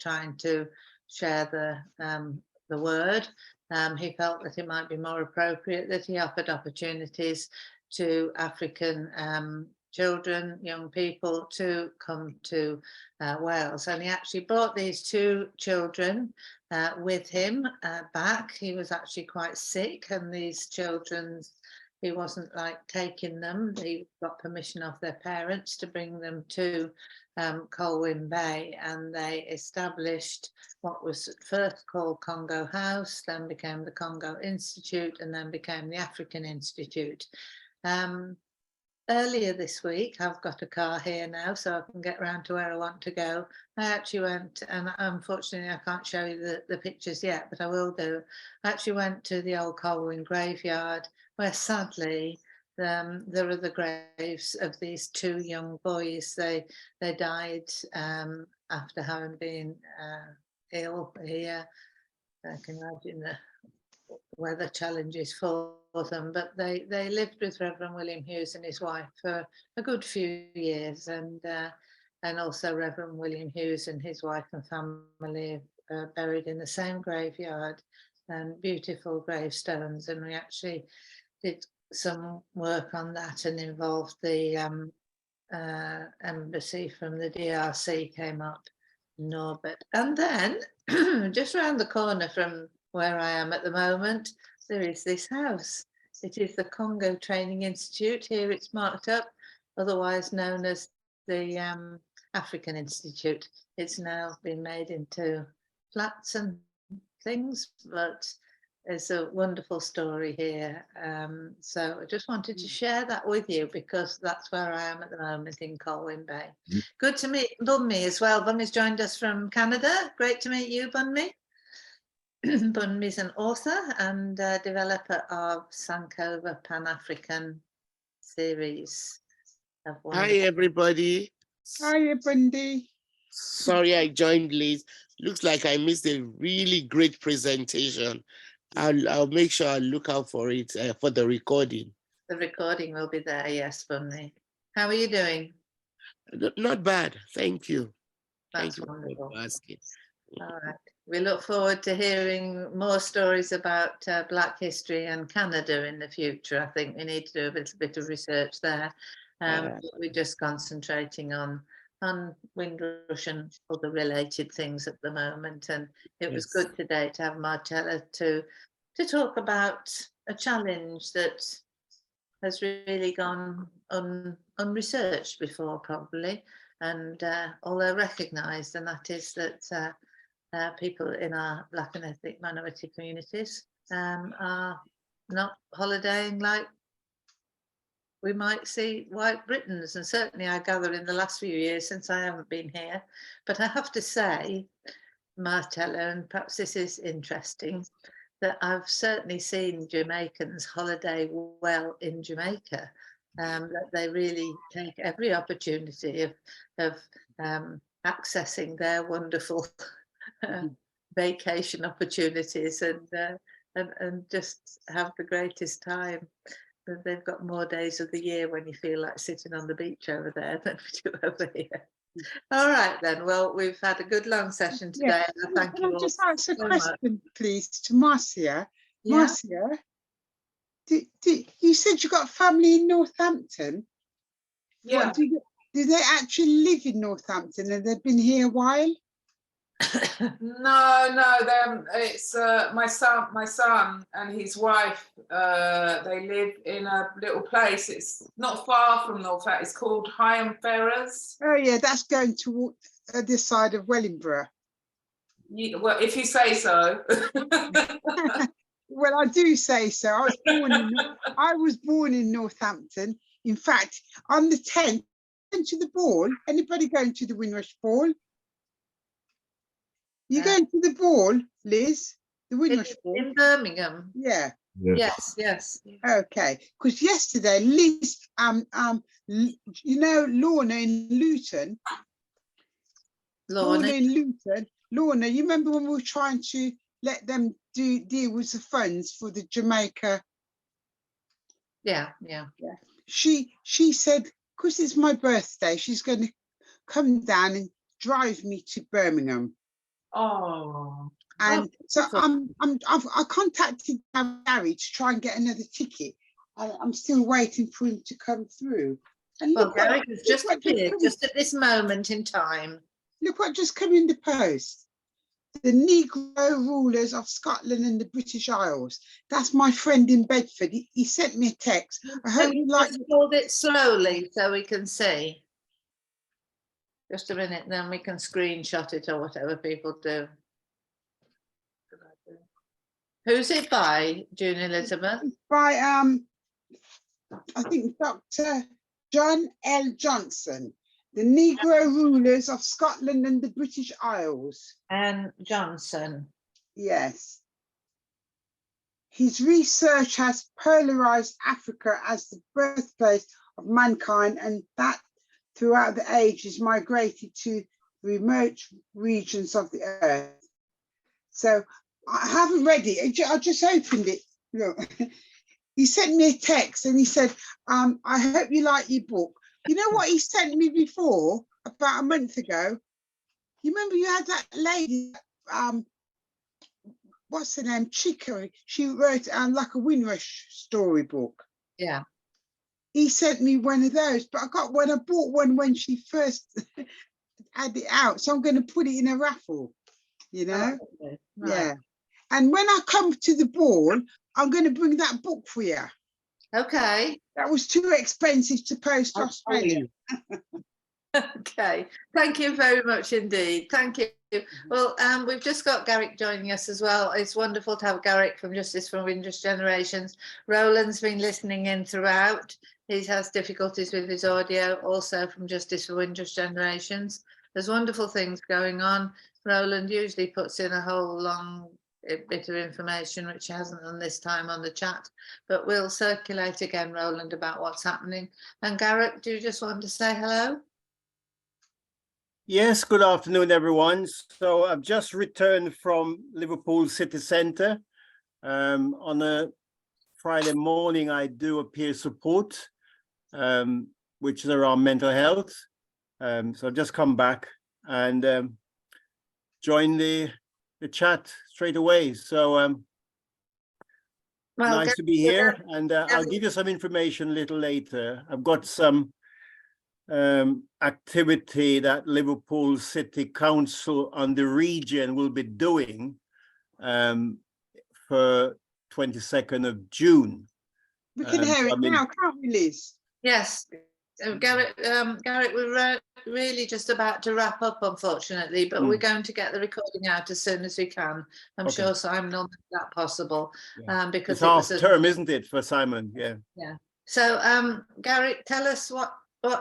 trying to share the word. He felt that it might be more appropriate that he offered opportunities to African children, young people, to come to Wales. And he actually brought these two children with him back. He was actually quite sick, and these children, he wasn't like taking them. They got permission of their parents to bring them to Colwyn Bay, and they established what was first called Congo House, then became the Congo Institute, and then became the African Institute. Earlier this week, I've got a car here now, so I can get around to where I want to go. I actually went, and unfortunately I can't show you the pictures yet, but I will do. I actually went to the old Colwyn graveyard, where sadly there are the graves of these two young boys. They died after having been ill here. I can imagine the weather challenges for them, but they lived with Reverend William Hughes and his wife for a good few years, and also Reverend William Hughes and his wife and family are buried in the same graveyard, and beautiful gravestones. And we actually did some work on that and involved the embassy from the DRC came up, Norbert. And then just around the corner from where I am at the moment, there is this house. It is the Congo Training Institute. Here it's marked up, otherwise known as the African Institute. It's now been made into flats and things, but there's a wonderful story here. So I just wanted to share that with you, because that's where I am at the moment in Colwyn Bay. Good to meet Bunmi as well. Bunmi's joined us from Canada. Great to meet you, Bunmi. Bunmi's an author and developer of Sankova Pan-African series. Hi, everybody. Hiya, Bundy. Sorry I joined late. Looks like I missed a really great presentation. I'll make sure I look out for it for the recording. The recording will be there, yes, Bunmi. How are you doing? Not bad, thank you. That's Thank you wonderful. for asking. All right. we look forward to hearing more stories about Black history and Canada in the future. I think we need to do a little bit of research there. We're just concentrating on Windrush and other related things at the moment. And it was good today to have Marcella to talk about a challenge that has really gone unresearched before, probably, and although recognised, and that is that people in our Black and ethnic minority communities are not holidaying like we might see white Britons, and certainly I gather in the last few years since I haven't been here. But I have to say, Marcella, and perhaps this is interesting, that I've certainly seen Jamaicans holiday well in Jamaica, that they really take every opportunity of accessing their wonderful vacation opportunities and just have the greatest time. They've got more days of the year when you feel like sitting on the beach over there than we do over here. All right then. Well, we've had a good long session today. Yeah. Thank you Can I all just ask a so question, much. please, to Marcia? Yeah. Marcia, you said you got family in Northampton? Yeah. What, do they actually live in Northampton and they've been here a while? No, it's my son and his wife. They live in a little place. It's not far from Northampton. It's called Higham Ferrers. Oh yeah, that's going to this side of Wellingborough. Well, if you say so. Well, I do say so. I was born in Northampton. In fact, on the 10th, going to the ball. Anybody going to the Windrush ball? You going to the ball, Liz? The Windrush ball? In Birmingham. Yeah. Yes. Okay. Because yesterday, Liz, you know, Lorna in Luton. Lorna in Luton. Lorna, you remember when we were trying to let them deal with the funds for the Jamaica? Yeah. She said, because it's my birthday, she's going to come down and drive me to Birmingham. Oh. And so I contacted Gary to try and get another ticket. I'm still waiting for him to come through. And well, Gary has just appeared just at this moment in time. Look what just came in the post. The Negro rulers of Scotland and the British Isles. That's my friend in Bedford. He sent me a text. I hope you like. Hold it slowly so we can see. Just a minute, then we can screenshot it or whatever people do. Who's it by, June Elizabeth? It's by I think Dr. John L. Johnson. The Negro rulers of Scotland and the British Isles. And Johnson. Yes. His research has polarized Africa as the birthplace of mankind, and that throughout the ages migrated to remote regions of the earth. So I haven't read it. I just opened it. Look. He sent me a text and he said, I hope you like your book. You know what he sent me before, about a month ago? You remember you had that lady, what's her name, Chicory? She wrote like a Windrush storybook. Yeah. He sent me one of those, but I bought one when she first had it out. So I'm going to put it in a raffle, you know? Oh, okay. Right. Yeah. And when I come to the ball, I'm going to bring that book for you. Okay. That was too expensive to post to Australia. Okay. Thank you very much indeed. Thank you. Well, we've just got Garrick joining us as well. It's wonderful to have Garrick from Justice for Windrush Generations. Roland's been listening in throughout. He has difficulties with his audio, also from Justice for Windrush Generations. There's wonderful things going on. Roland usually puts in a whole long bit of information, which he hasn't done this time on the chat, but we'll circulate again, Roland, about what's happening. And Garrick, do you just want to say hello? Yes, good afternoon, everyone. So I've just returned from Liverpool City Centre. On a Friday morning, I do a peer support, which is around mental health. So I've just come back and joined the the chat straight away. So Well, nice to be here, and I'll give you some information a little later. I've got some activity that Liverpool City Council and the region will be doing for 22nd of June. We can hear it now, can't we, Liz? Yes, Garrett, we're really just about to wrap up, unfortunately, but we're going to get the recording out as soon as we can. I'm sure Simon will make that possible, because it's half term, isn't it, for Simon? Yeah. Yeah. So, Garrett, tell us what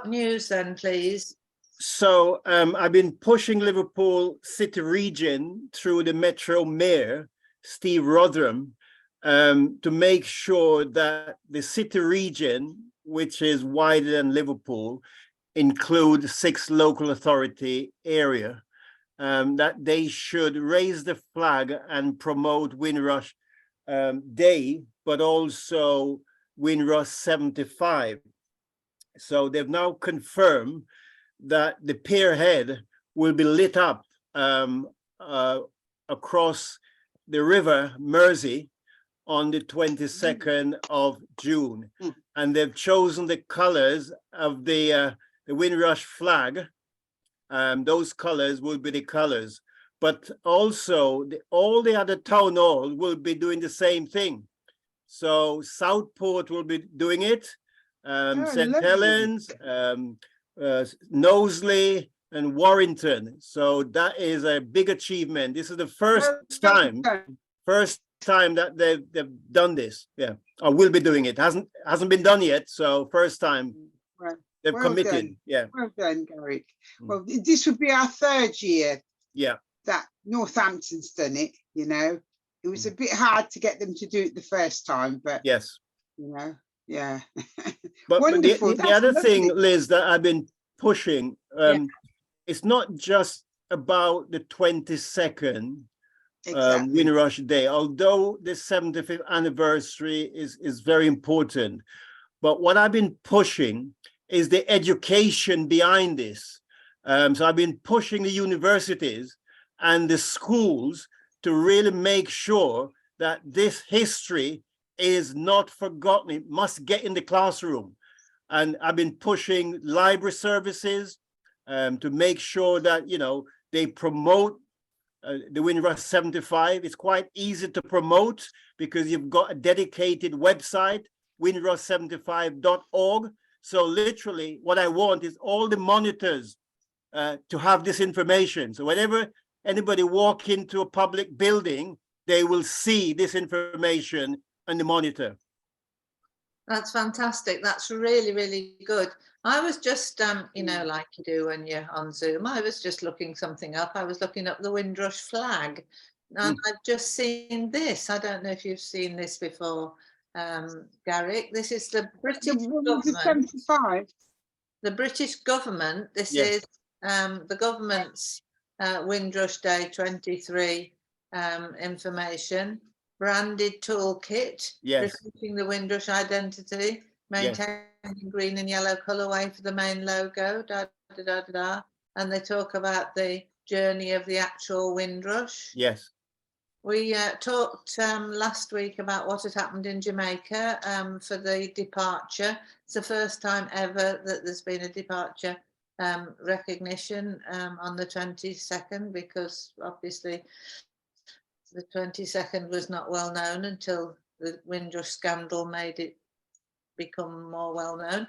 news then, please. So I've been pushing Liverpool City Region through the Metro Mayor, Steve Rotherham, to make sure that the City Region, which is wider than Liverpool, include 6 local authority area, that they should raise the flag and promote Windrush Day, but also Windrush 75. So they've now confirmed that the pierhead will be lit up across the river Mersey on the 22nd of June. And they've chosen the colors of the Windrush flag. Those colors will be the colors. But also all the other town halls will be doing the same thing. So Southport will be doing it, St. Helens, Knowsley, and Warrington. So that is a big achievement. This is the first time that they've done this. Yeah, or will be doing it. Hasn't been done yet. So first time they've committed. Done. Yeah. Well done, Garrick. Well, this would be our 3rd year. Yeah. That Northampton's done it. You know, it was a bit hard to get them to do it the first time, but yes, you know, yeah. But wonderful. the other thing, Liz, that I've been pushing, it's not just about the 22nd Windrush Day, although the 75th anniversary is very important. But what I've been pushing is the education behind this. So I've been pushing the universities and the schools to really make sure that this history is not forgotten. It must get in the classroom. And I've been pushing library services to make sure that, you know, they promote the Windrush 75. It's quite easy to promote because you've got a dedicated website, windrush75.org. So literally what I want is all the monitors to have this information. So whenever anybody walk into a public building, they will see this information on the monitor. That's fantastic. That's really, really good. I was just, you know, like you do when you're on Zoom, I was just looking something up. I was looking up the Windrush flag, and I've just seen this. I don't know if you've seen this before, Garrick. This is the British government. 75. The British government. This is the government's Windrush Day 23 information. Branded toolkit, recruiting the Windrush identity, maintaining green and yellow colourway for the main logo, and they talk about the journey of the actual Windrush. Yes. We talked last week about what had happened in Jamaica for the departure. It's the first time ever that there's been a departure recognition on the 22nd, because obviously the 22nd was not well known until the Windrush scandal made it become more well known.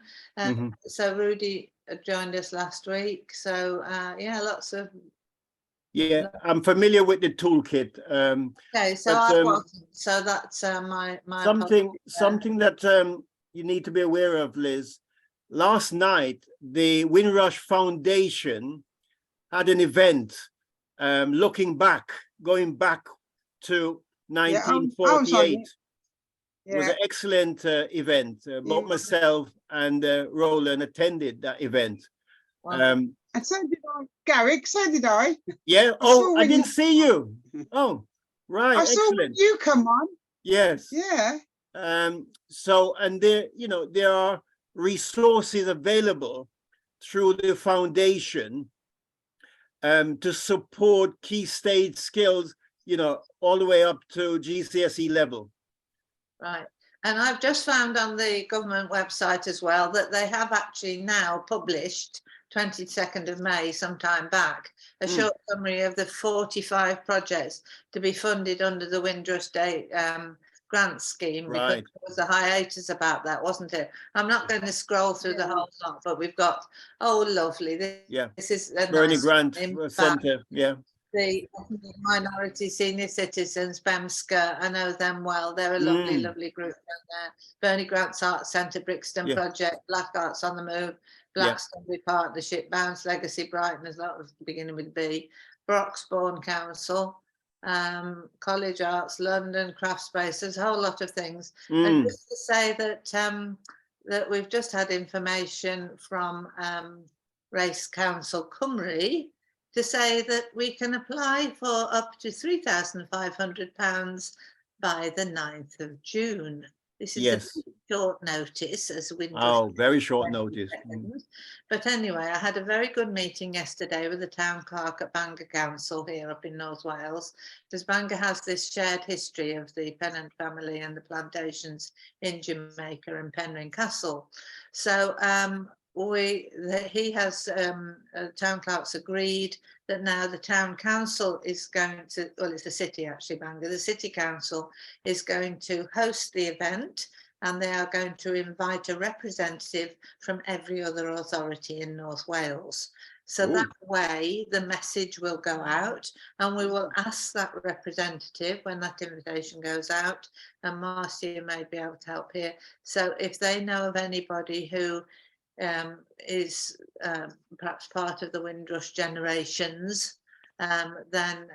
So Rudy joined us last week. So yeah, lots of. Yeah, I'm familiar with the toolkit. Okay, so I wasn't. So that's my something that you need to be aware of, Liz. Last night, the Windrush Foundation had an event looking back, going back to 1948. It was an excellent event. Both myself and Roland attended that event. Wow. And so did I, Garrick, so did I. Yeah, I didn't see you. Oh, right, I saw when you come on. Yes. Yeah. So, and there, you know, there are resources available through the foundation to support key stage skills you know, all the way up to GCSE level. Right. And I've just found on the government website as well that they have actually now published 22nd of May, sometime back, a short summary of the 45 projects to be funded under the Windrush Day grant scheme, because Right. there was a hiatus about that, wasn't it? I'm not going to scroll through the whole lot, but we've got, oh, lovely. This is a Bernie nice Grant one. Center, yeah. The minority senior citizens, BEMSCA, I know them well. They're a lovely, lovely group down there. Bernie Grant's Art Centre, Brixton Project, Black Arts on the Move, Blackstone Partnership, Bounce Legacy Brighton, as that was beginning with B, Broxbourne Council, College Arts, London, Craft Space, there's a whole lot of things. And just to say that that we've just had information from Race Council Cymru to say that we can apply for up to £3,500 by the 9th of June. This is a short notice, as Windrush. Oh, very short notice. But anyway, I had a very good meeting yesterday with the town clerk at Bangor Council here up in North Wales, because Bangor has this shared history of the Pennant family and the plantations in Jamaica and Penryn Castle. So town clerk's agreed that now the town council is going to, well, it's the city actually, Bangor, the city council is going to host the event, and they are going to invite a representative from every other authority in North Wales. So that way the message will go out, and we will ask that representative when that invitation goes out, and Marcia may be able to help here. So if they know of anybody who is perhaps part of the Windrush generations, then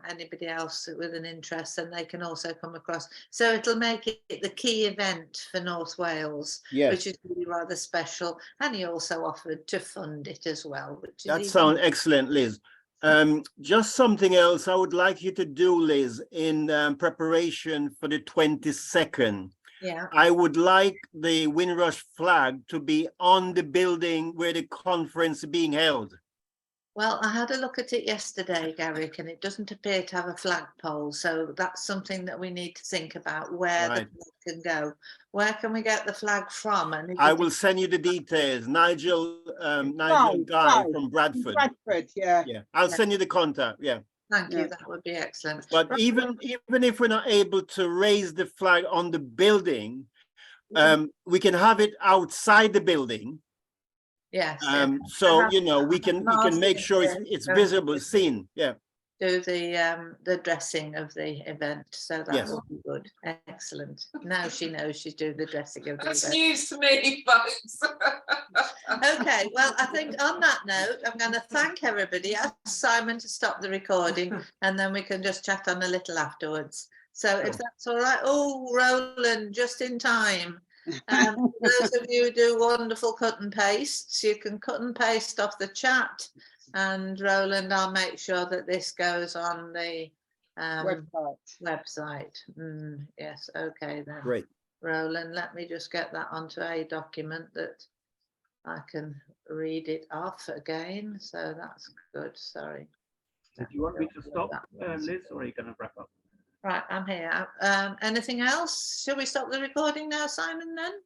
anybody else with an interest, then they can also come across. So it'll make it the key event for North Wales, which is really rather special. And he also offered to fund it as well. That sounds excellent, Liz. Just something else I would like you to do, Liz, in preparation for the 22nd. Yeah. I would like the Windrush flag to be on the building where the conference is being held. Well, I had a look at it yesterday, Garrick, and it doesn't appear to have a flagpole. So that's something that we need to think about, where the flag can go. Where can we get the flag from? And I will send you the details. Nigel Guy from Bradford. Yeah. I'll send you the contact. Yeah. Thank you. That would be excellent. But even if we're not able to raise the flag on the building, we can have it outside the building. Yes. So you know, we can make sure it's visible, seen. Yeah. Do the dressing of the event, so that will be good. Excellent. Now she knows she's doing the dressing of the event. That's news to me, folks. Okay, well, I think on that note, I'm going to thank everybody. Ask Simon to stop the recording, and then we can just chat on a little afterwards. So if that's all right. Oh, Roland, just in time. Those of you who do wonderful cut and pastes, you can cut and paste off the chat. And Roland, I'll make sure that this goes on the website. Yes, okay then. Great. Roland, let me just get that onto a document that I can read it off again. So that's good. Sorry. Do you want me to stop, Liz, or are you going to wrap up? Right, I'm here. Anything else? Shall we stop the recording now, Simon, then?